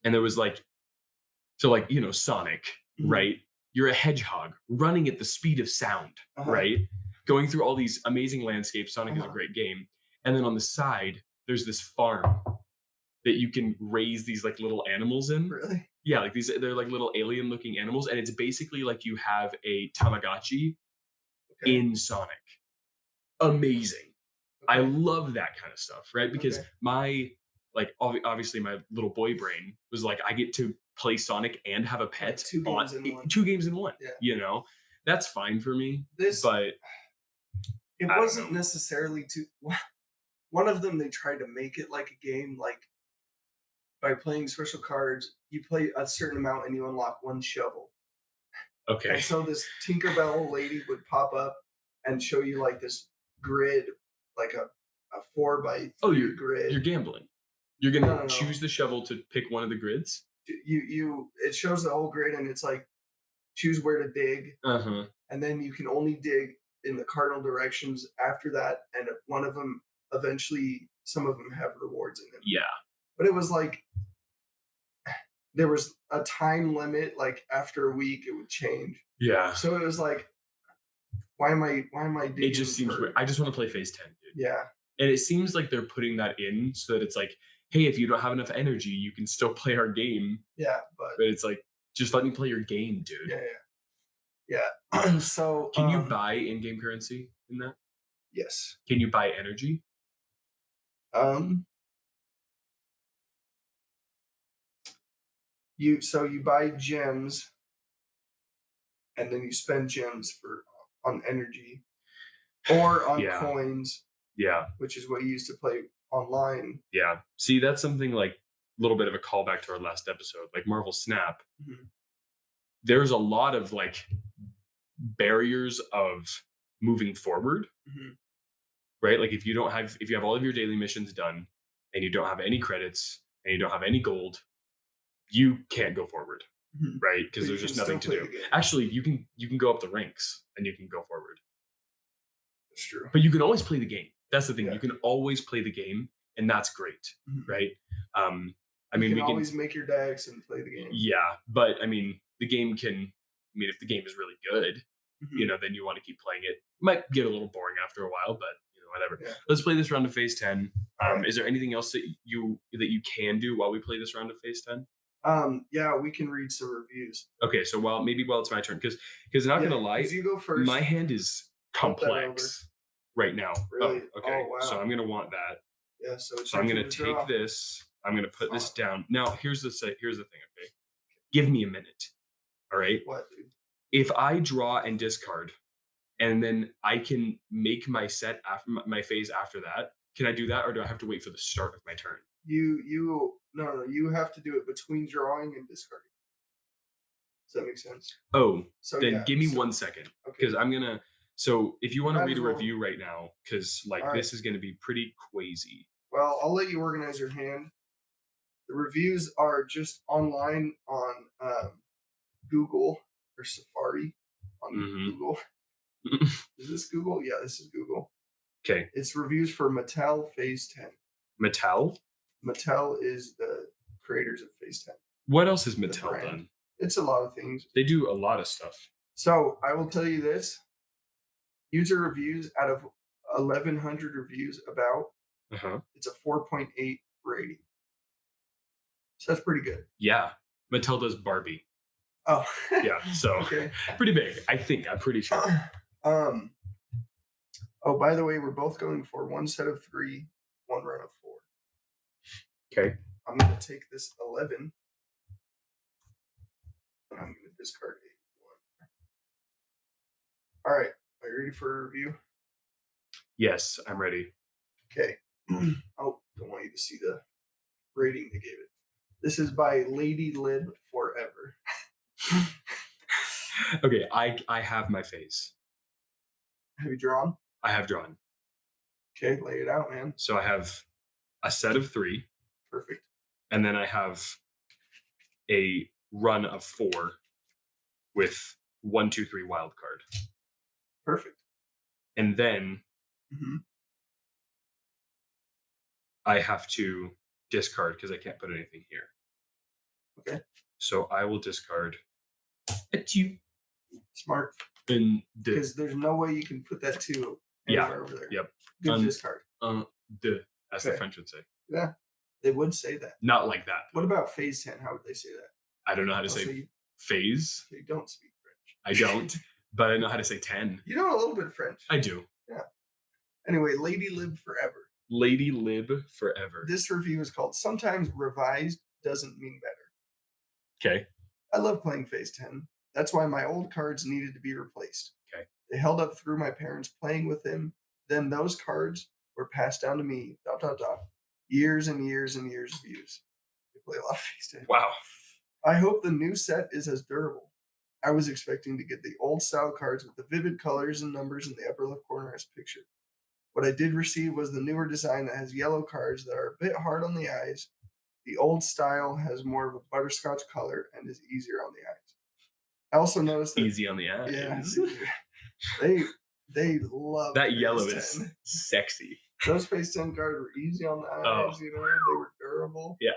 And there was like so like, you know, Sonic, Mhm. right? You're a hedgehog running at the speed of sound, Uh-huh. right? Going through all these amazing landscapes. Sonic is a Uh-huh. great game. And then on the side, there's this farm that you can raise these like little animals in. Really? Yeah, like they're like little alien looking animals. And it's basically like you have a Tamagotchi Okay. in Sonic. Amazing. I Okay. love that kind of stuff, right? Because Okay. like obviously my little boy brain was like, I get to play Sonic and have a Like pet 2 games in one. 2 games in one. Yeah. You know, that's fine for me. This But it wasn't necessarily too. One of them they tried to make it like a game, like by playing special cards, you play a certain amount and you unlock one shovel. Okay. And so this Tinkerbell lady would pop up and show you like this grid, like a 4x3 grid. You're gambling. You're gonna choose the shovel to pick one of the grids. It shows the whole grid and it's like choose where to dig, and then you can only dig in the cardinal directions after that, and one of them eventually, some of them have rewards in them. Yeah, but it was like there was a time limit. Like after a week, it would change. Yeah. So it was like, why am I digging? It just seems weird. I just want to play phase 10, dude. Yeah. And it seems like they're putting that in so that it's like, hey, if you don't have enough energy, you can still play our game. Yeah, but it's like, just let me play your game, dude. Yeah. So can you buy in-game currency in that? Yes. Can you buy energy? You buy gems, and then you spend gems on energy or on coins. Yeah. Which is what you used to play online. Yeah. See, that's something like a little bit of a callback to our last episode, like Marvel Snap. Mm-hmm. There's a lot of like barriers of moving forward. Mm-hmm. Right? Like if you have all of your daily missions done and you don't have any credits and you don't have any gold, you can't go forward. Mm-hmm. Right? Because there's just nothing to do. Actually, you can go up the ranks and you can go forward. That's true. But you can always play the game. That's the thing. Yeah. You can always play the game, and that's great. Mm-hmm. Right? We can always make your decks and play the game. Yeah, but I mean, the game can. I mean, if the game is really good, mm-hmm. Then you want to keep playing it. Might get a little boring after a while, but whatever. Yeah. Let's play this round of phase 10. Right. Is there anything else that you can do while we play this round of phase 10? Yeah, we can read some reviews. Okay, so while it's my turn, because not gonna lie, you go first. My hand is complex right now. Really? Oh, okay. Oh, wow. So I'm gonna want that. Yeah. So I'm gonna take this. I'm gonna put this down. Now here's the thing. Okay, give me a minute. All right. What, dude? If I draw and discard, and then I can make my set after my phase after that, can I do that, or do I have to wait for the start of my turn? No. You have to do it between drawing and discarding. Does that make sense? Oh, so then give me 1 second, because I'm gonna. So if you want to read a review right now, because this is gonna be pretty crazy. Well, I'll let you organize your hand. The reviews are just online on Google or Safari on Google. Is this Google? Yeah, this is Google. Okay. It's reviews for Mattel Phase 10. Mattel? Mattel is the creators of Phase 10. What else has Mattel done? It's a lot of things. They do a lot of stuff. So I will tell you this. User reviews out of 1,100 reviews about, it's a 4.8 rating. So that's pretty good. Yeah. Mattel does Barbie. Oh. Yeah, so pretty big. I'm pretty sure. Oh, by the way, we're both going for 1 set of 3, 1 run of 4. Okay. I'm going to take this 11. And I'm going to discard 8. 1. All right. Are you ready for a review? Yes, I'm ready. Okay. Oh, don't want you to see the rating they gave it. This is by Lady Lib Forever. Okay, I have my phase. Have you drawn? I have drawn. Okay, lay it out, man. So I have a set of 3. Perfect. And then I have a run of 4 with 1, 2, 3 wild card. Perfect. And then I have to discard because I can't put anything here. Okay. So I will discard a 2. Smart. Because there's no way you can put that 2 anywhere over there. Yep. Good discard. As the French would say. Yeah. They would say that. Not like that. What about phase 10? How would they say that? I don't know how to say phase. You don't speak French. I don't, but I know how to say 10. You know a little bit of French. I do. Yeah. Anyway, Lady Lib Forever. Lady Lib forever. This review is called "Sometimes Revised Doesn't Mean Better." Okay. I love playing Phase 10. That's why my old cards needed to be replaced. Okay. They held up through my parents playing with them. Then those cards were passed down to me. ... Years and years and years of use. I play a lot of Phase 10. Wow. I hope the new set is as durable. I was expecting to get the old style cards with the vivid colors and numbers in the upper left corner as pictured. What I did receive was the newer design that has yellow cards that are a bit hard on the eyes. The old style has more of a butterscotch color and is easier on the eyes. I also noticed that easy on the eyes. Yeah, they love that yellow 10. is sexy. Those Phase 10 cards were easy on the eyes, they were durable. Yeah.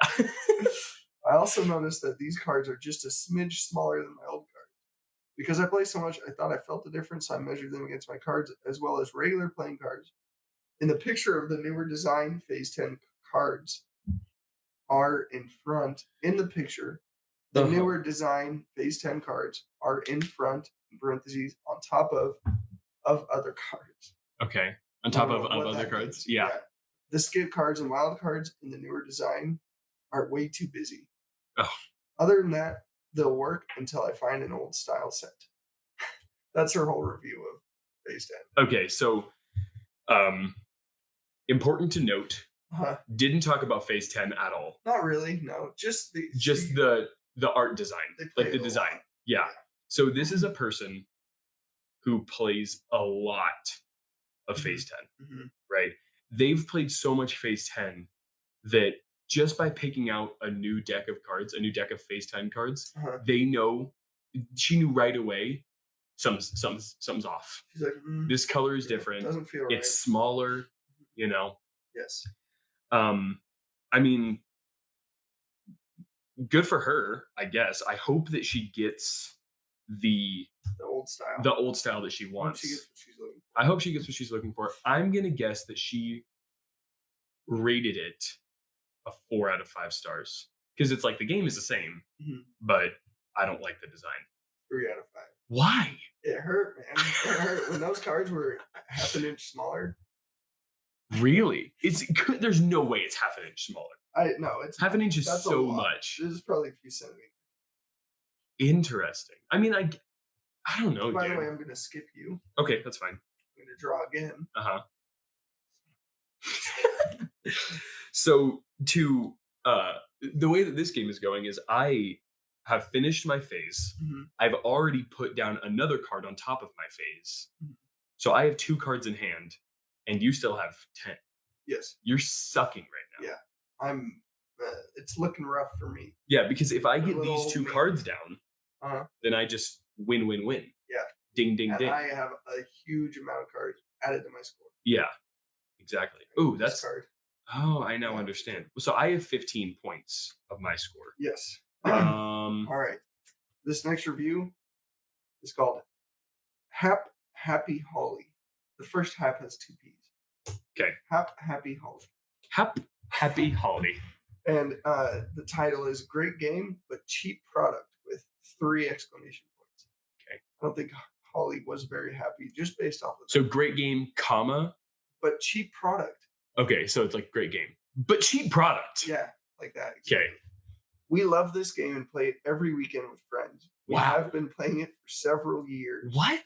I also noticed that these cards are just a smidge smaller than my old cards. Because I play so much, I thought I felt the difference, so I measured them against my cards as well as regular playing cards. In the picture of the newer design, Phase 10 cards are in front. In the picture, the newer design Phase 10 cards are in front, in parentheses, on top of other cards. Okay. On top of other cards? Yeah. The skip cards and wild cards in the newer design are way too busy. Oh. Other than that, they'll work until I find an old style set. That's her whole review of Phase 10. Okay, so important to note, didn't talk about Phase 10 at all. Not really, no. Just the art design, like the design. Yeah. So this is a person who plays a lot of Phase 10, right? They've played so much Phase 10 that just by picking out a new deck of cards, a new deck of Phase 10 cards, they know, she knew right away something's off. She's like, this color is different. Doesn't feel right. It's smaller, Yes. I mean, good for her, I guess. I hope that she gets the old style. The old style that she wants. I hope she gets what she's looking for. I'm gonna guess that she rated it a 4 out of 5 stars. Because it's like the game is the same, but I don't like the design. 3 out of 5. Why? It hurt, man. It hurt. When those cards were half an inch smaller. Really? There's no way it's half an inch smaller. It's half an inch is so much. This is probably a few centimeters. Interesting. I mean, I don't know. By the way, I'm gonna skip you. Okay, that's fine. I'm gonna draw again. So the way that this game is going is I have finished my phase. I've already put down another card on top of my phase. So I have 2 cards in hand, and you still have 10. Yes. You're sucking right now. Yeah. I'm it's looking rough for me. Yeah, because if I get these 2 cards down, then I just win. Yeah. Ding, ding, ding. I have a huge amount of cards added to my score. Yeah, exactly. Oh, that's card. Oh, I now understand. So I have 15 points of my score. Yes. All right. This next review is called Happy Holly. The first hap has 2 P's. Okay. Happy Holly. Happy Holly. And the title is Great Game, but Cheap Product with 3 exclamation points. Okay. I don't think Holly was very happy just based off of that. So great game, comma. But cheap product. Okay, so it's like great game, but cheap product. Yeah, like that. Exactly. Okay. We love this game and play it every weekend with friends. We have been playing it for several years. What?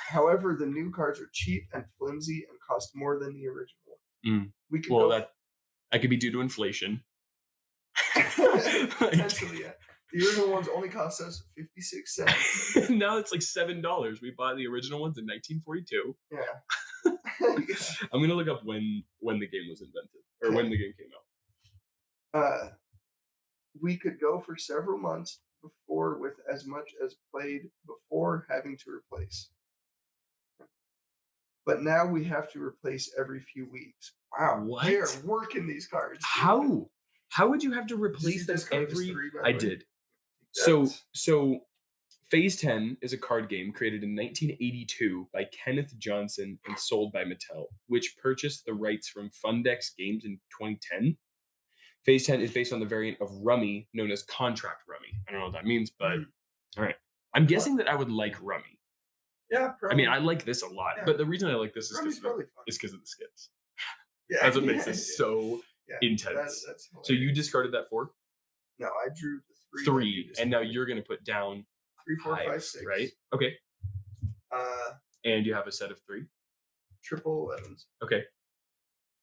However, the new cards are cheap and flimsy and cost more than the original one. We could that could be due to inflation. Potentially, yeah. The original ones only cost us 56 cents. Now it's like $7. We bought the original ones in 1942. Yeah. I'm gonna look up when the game was invented or when the game came out. We could go for several months before with as much as played before having to replace. But now we have to replace every few weeks. Wow. What? They are working these cards. How? How would you have to replace them every? I did. So Phase 10 is a card game created in 1982 by Kenneth Johnson and sold by Mattel, which purchased the rights from Fundex Games in 2010. Phase 10 is based on the variant of Rummy known as Contract Rummy. I don't know what that means, but all right. I'm guessing that I would like Rummy. Yeah, probably. I mean, I like this a lot, but the reason I like this is because of the skips. Yeah. That's what makes this so intense. That's so you discarded that 4? No, I drew the 3, and now you're going to put down 3, 4, 5, 6. Right? Okay. And you have a set of 3? Triple 11s. Okay.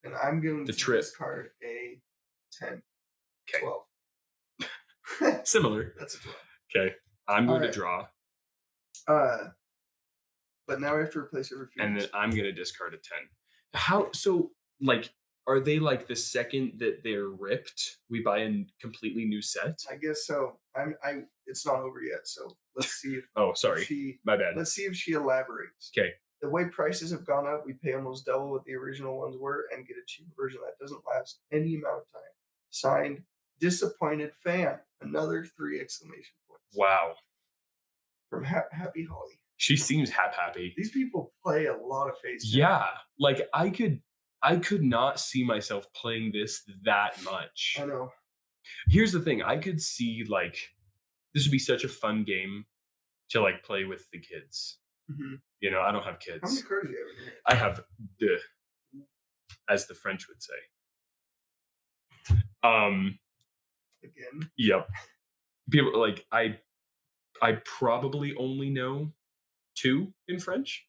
And I'm going to discard a 10. Okay. 12. Similar. That's a 12. Okay. I'm going to draw. But now I have to replace it with and then I'm going to discard a 10. How, so like, are they like the second that they're ripped, we buy a completely new set? I guess so. It's not over yet, so let's see if oh, sorry. My bad. Let's see if she elaborates. Okay. The way prices have gone up, we pay almost double what the original ones were and get a cheaper version that doesn't last any amount of time. Signed, Disappointed Fan. Another 3 exclamation points. Wow. From Happy Holly. She seems happy. These people play a lot of face. Yeah. Like I could not see myself playing this that much. I know. Here's the thing. I could see like this would be such a fun game to like play with the kids. Mm-hmm. You know, I don't have kids. How many cards do you have in here? I have the, as the French would say. Again. Yep. People like I probably only know 2 in French.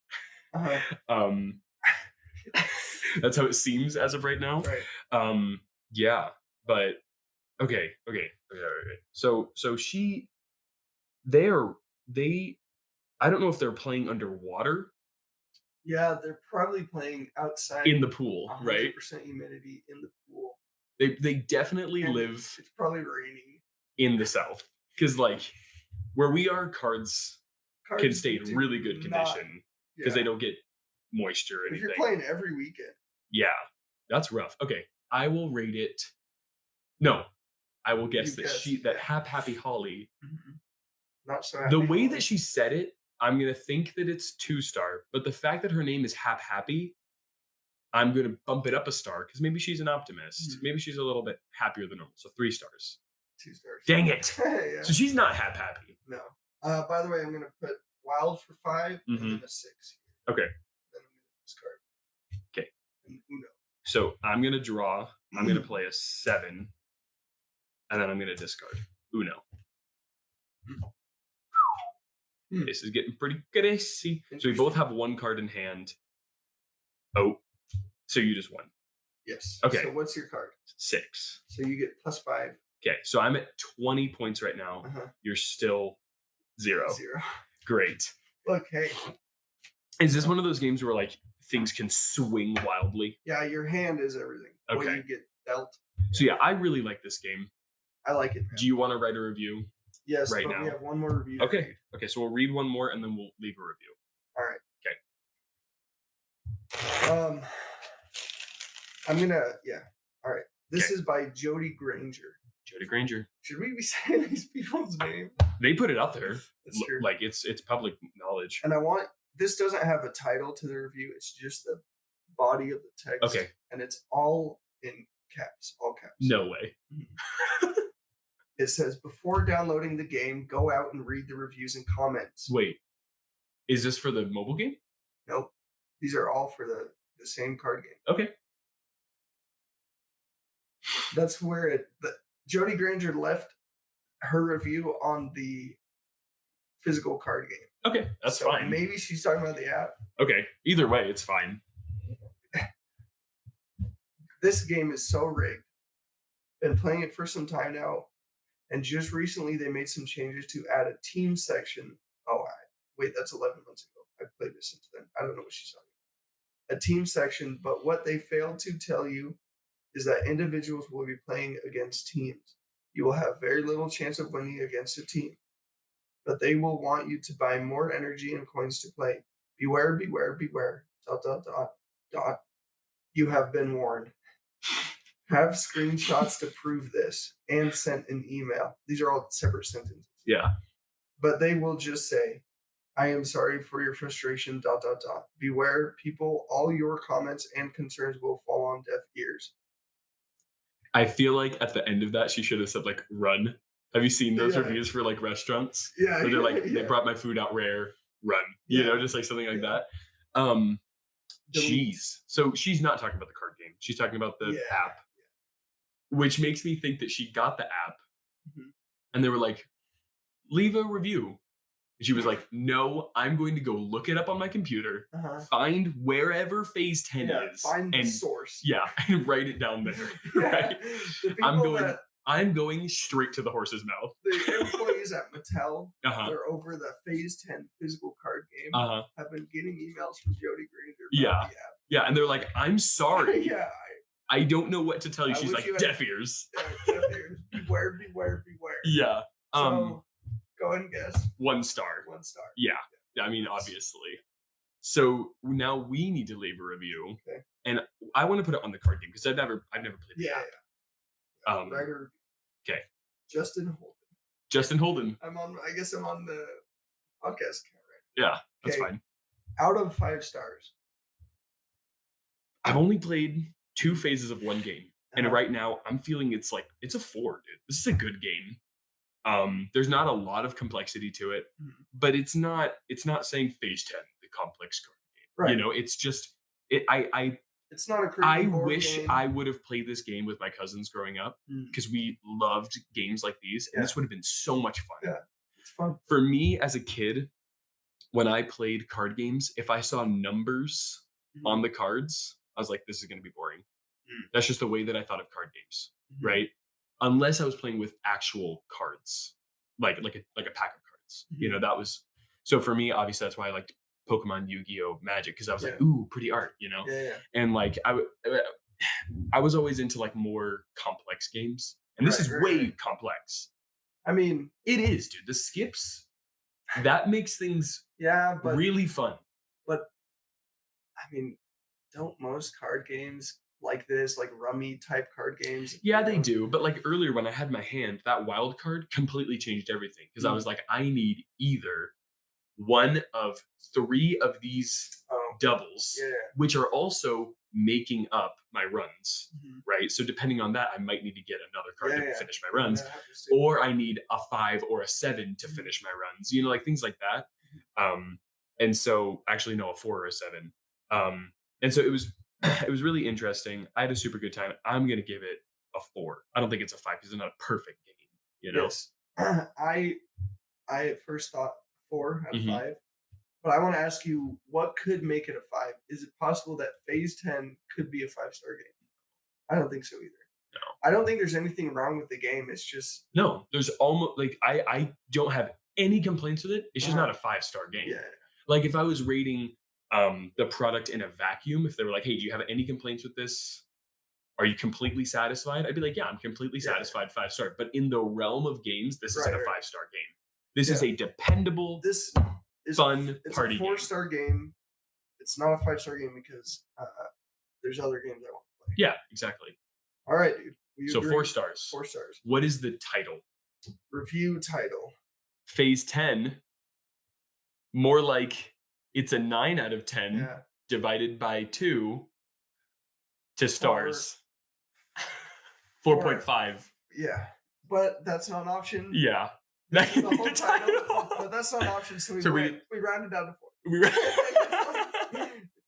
Uh-huh. That's how it seems as of right now. Right. Yeah, but okay. So they I don't know if they're playing underwater. Yeah, they're probably playing outside in the pool, 100% right? 100% humidity in the pool. They definitely live. It's probably raining in the South because like where we are, cards can stay in really good condition because they don't get moisture or anything. If you're playing every weekend. Yeah, that's rough. Okay, I will rate it. No, I will guess that Happy Holly. Mm-hmm. Not so happy. The way that she said it, I'm gonna think that it's 2-star, but the fact that her name is Happy, I'm gonna bump it up a star because maybe she's an optimist. Mm-hmm. Maybe she's a little bit happier than normal. So 3 stars. 2 stars. Dang it! Yeah. So she's not happy. No. By the way, I'm gonna put Wild for 5 and then a 6. Okay. Then I'm gonna discard. Okay. And Uno. So I'm gonna draw. I'm gonna play a 7, and then I'm gonna discard Uno. This is getting pretty crazy. So we both have 1 card in hand. Oh, so you just won. Yes. Okay. So what's your card? 6. So you get +5. Okay. So I'm at 20 points right now. You're still 0. 0. Great. Look, hey. Is this one of those games where like things can swing wildly? Yeah, your hand is everything. Okay. What you get dealt. So yeah, I really like this game. I like it. Man. Do you want to write a review? Yes, right but now. We have one more review. Okay. Okay, so we'll read one more and then we'll leave a review. All right. Okay. I'm gonna All right. This is by Jody Granger. Jody Granger. Should we be saying these people's name? They put it up there. That's true. Like it's public knowledge. And this doesn't have a title to the review. It's just the body of the text. Okay. And it's all in caps, all caps. No way. It says, before downloading the game, go out and read the reviews and comments. Wait, is this for the mobile game? Nope. These are all for the same card game. Okay. That's where Jody Granger left her review on the physical card game. Okay, that's fine. Maybe she's talking about the app. Okay, either way, it's fine. This game is so rigged. Been playing it for some time now. And just recently, they made some changes to add a team section. Wait, that's 11 months ago. I've played this since then. I don't know what she's talking about. A team section, but what they failed to tell you is that individuals will be playing against teams. You will have very little chance of winning against a team, but they will want you to buy more energy and coins to play. Beware, beware, beware. ... You have been warned. Have screenshots to prove this and sent an email. These are all separate sentences. Yeah. But they will just say, I am sorry for your frustration, ... Beware, people, all your comments and concerns will fall on deaf ears. I feel like at the end of that, she should have said like, run. Have you seen those reviews for like restaurants? Yeah. Where they're like, they brought my food out rare, run. You know, just like something like that. delete. So she's not talking about the card game. She's talking about the Yeah. app, which makes me think that she got the app Mhm. and they were like, leave a review. And she was like, no, I'm going to go look it up on my computer, find wherever phase 10 is, find the and source. and write it down there. Right? The people I'm going straight to the horse's mouth. The employees at Mattel that are over the Phase 10 physical card game have been getting emails from Jody Granger about the app. Yeah, and they're like, I'm sorry. Yeah. I don't know what to tell you. She's like, deaf ears. Deaf ears. Beware, beware, beware. Yeah. So, go ahead and guess. 1 star. 1 star. Yeah. I mean, obviously. So now we need to leave a review. Okay. And I want to put it on the card game because I've never played the app. Yeah. Writer. Okay. Justin Holden. I guess I'm on the podcast account, right? Yeah, that's fine. Out of 5 stars. I've only played 2 phases of one game. And right now I'm feeling it's a 4, dude. This is a good game. There's not a lot of complexity to it, but it's not saying phase 10, the complex card game. Right. You know, it's just it's not a crazy I wish game. I would have played this game with my cousins growing up because we loved games like these, and this would have been so much fun. Yeah, it's fun. For me as a kid, when I played card games, if I saw numbers on the cards, I was like, this is going to be boring. That's just the way that I thought of card games, right? Unless I was playing with actual cards, like a pack of cards. You know, that was so for me. Obviously, that's why I liked Pokemon, Yu-Gi-Oh, Magic, because I was like, ooh, pretty art, you know. And like I was always into like more complex games, and this is way complex. I mean, it is, dude. The skips that makes things really fun. But I mean, don't most card games like this, like rummy type card games? Yeah, they do. But like earlier when I had my hand, that wild card completely changed everything because I was like, I need either one of 3 of these doubles, which are also making up my runs, right? So depending on that, I might need to get another card to finish my runs, or I need a 5 or a 7 to finish my runs, you know, like things like that. And so actually, no, a 4 or a 7. And so it was really interesting. I had a super good time. I'm going to give it a 4. I don't think it's a 5 because it's not a perfect game, you know? Yes. I at first thought 4 out of 5. But I want to ask you, what could make it a 5? Is it possible that Phase 10 could be a 5-star game? I don't think so either. No. I don't think there's anything wrong with the game. It's just no. There's almost like I don't have any complaints with it. It's just not a 5-star game. Yeah. Like if I was rating the product in a vacuum, if they were like, "Hey, do you have any complaints with this? Are you completely satisfied?" I'd be like, "Yeah, I'm completely satisfied, 5-star." But in the realm of games, this isn't a 5-star game. This is a dependable. Fun party. It's a 4-star game. It's not a 5-star game because there's other games I want to play. Yeah, exactly. All right, dude. So 4 stars. 4 stars. What is the title? Review title. Phase 10. More like it's a 9 out of 10 divided by 2 to stars. 4.5. Yeah, but that's not an option. Yeah. That's the whole title, but that's not an option, so we rounded down to 4.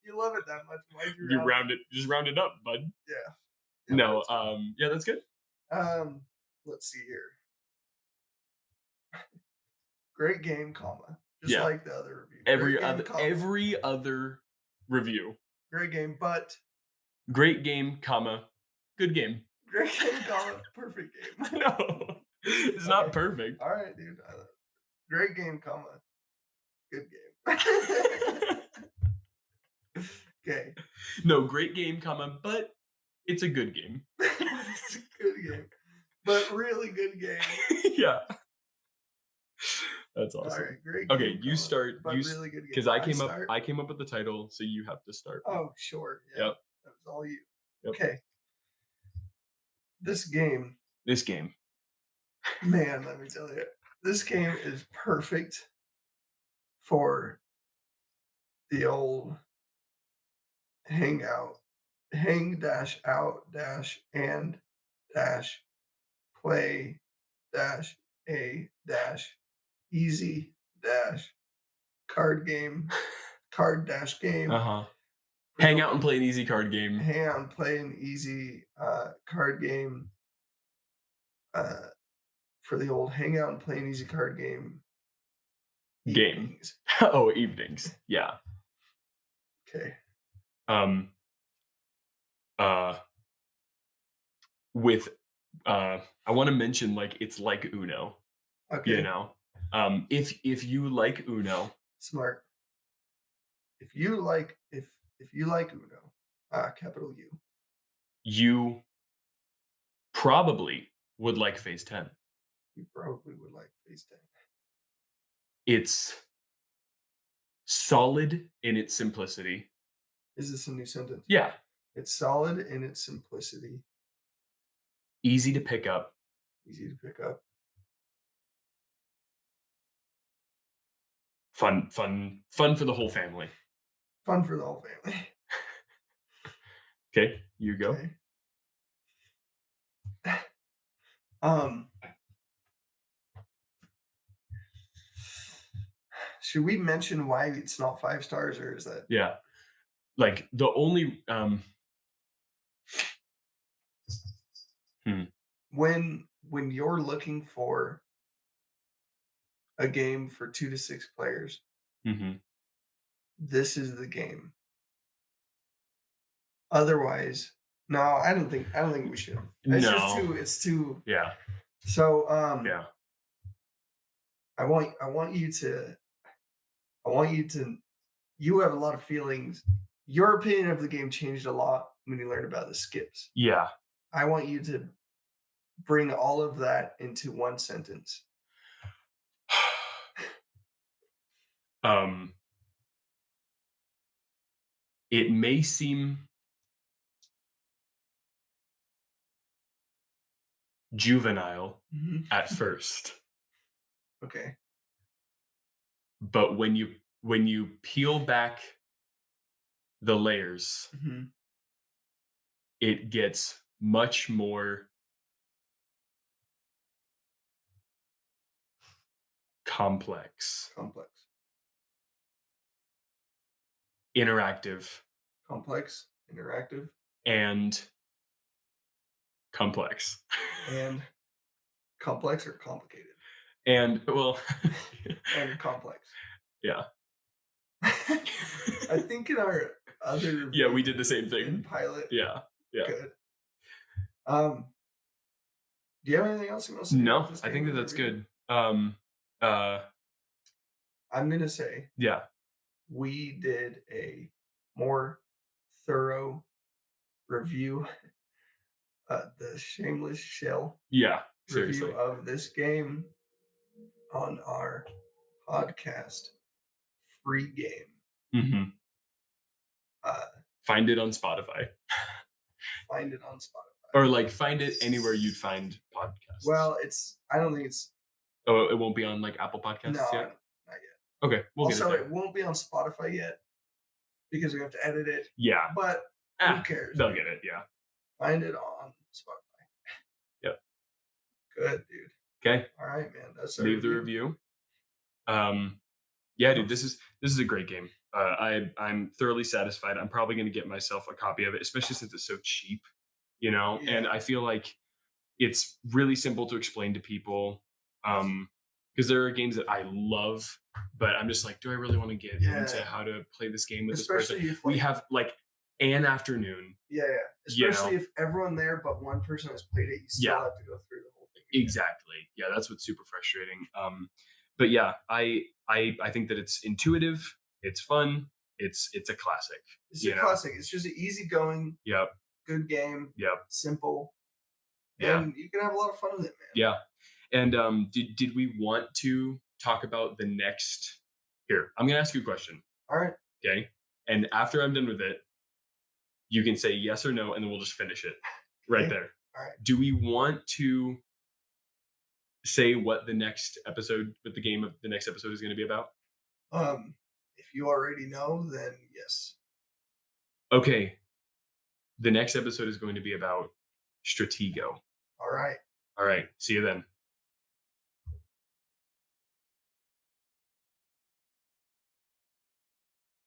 You love it that much. Why'd you round it? Just round it up, bud. Yeah. No. Yeah, that's good. Let's see here. Great game, comma. Just like the other review. Every other review. Great game, but. Great game, comma. Good game. Great game, comma. Perfect game. No. It's not perfect. All right, dude. Great game, comma. Good game. Okay. No, great game, comma, but it's a good game. It's a good game. But really good game. Yeah. That's awesome. All right, great okay, game, you start. Really good game. Because I came up with the title, so you have to start. Oh, sure. Yeah. Yep. That was all you. Yep. Okay. This game. Man, let me tell you, this game is perfect for the old hang out, hang dash out dash and dash play dash a dash easy dash card game, card dash game, Hang out and play an easy card game. Hang out and play an easy card game. For the old hang out and play an easy card game. Evenings. Oh, evenings. Yeah. Okay. With I want to mention, like, it's like Uno. Okay. You know, if you like Uno, smart. If you like Uno, capital U, you probably would like Phase 10. You probably would like Phase 10. It's solid in its simplicity. Is this a new sentence? Yeah. It's solid in its simplicity. Easy to pick up. Easy to pick up. Fun for the whole family. Fun for the whole family. Okay, you go. Okay. Should we mention why it's not 5 stars, or is that? Yeah. Like, the only when you're looking for a game for 2 to 6 players, this is the game. Otherwise, no, I don't think we should. It's too. Yeah. So yeah. I want you to. You have a lot of feelings. Your opinion of the game changed a lot when you learned about the skips. Yeah. I want you to bring all of that into one sentence. It may seem juvenile at first. Okay. But when you peel back the layers, it gets much more complex. Interactive. Complex, interactive. And complex. And complex or complicated? And, well... and complex. Yeah. I think in our other... Yeah, we did the same thing. Pilot. Yeah. Yeah. Good. Do you have anything else you want to say? No, I think that's good. I'm going to say... Yeah. We did a more thorough review, the Shameless Shell seriously. review of this game on our podcast, Free Game. Find it on Spotify. Or, like, find it anywhere you'd find podcasts. Well, I don't think it's... Oh, it won't be on, like, Apple Podcasts yet? No, not yet. Okay, we'll get it there. It won't be on Spotify yet because we have to edit it. Yeah. But who cares? They'll get it, yeah. Find it on Spotify. Yep. Good, dude. Okay. All right, man. That's Leave the review. Yeah, dude, this is a great game. I'm thoroughly satisfied. I'm probably going to get myself a copy of it, especially since it's so cheap, you know? Yeah. And I feel like it's really simple to explain to people. Because there are games that I love, but I'm just like, do I really want to get into how to play this game with this person? We have, like, an afternoon. Yeah. Especially if everyone there but one person has played it, you still have to go through the whole thing. Exactly. Yeah, that's what's super frustrating. But yeah, I think that it's intuitive, it's fun, it's a classic. It's a classic. It's just an easygoing, good game. Simple. Yeah. And you can have a lot of fun with it, man. Yeah. And did we want to talk about the next... Here, I'm gonna ask you a question. All right. Okay. And after I'm done with it, you can say yes or no, and then we'll just finish it right there. All right. Do we want to say what the next episode is going to be about? If you already know, then yes. Okay. The next episode is going to be about Stratego. All right. All right. See you then.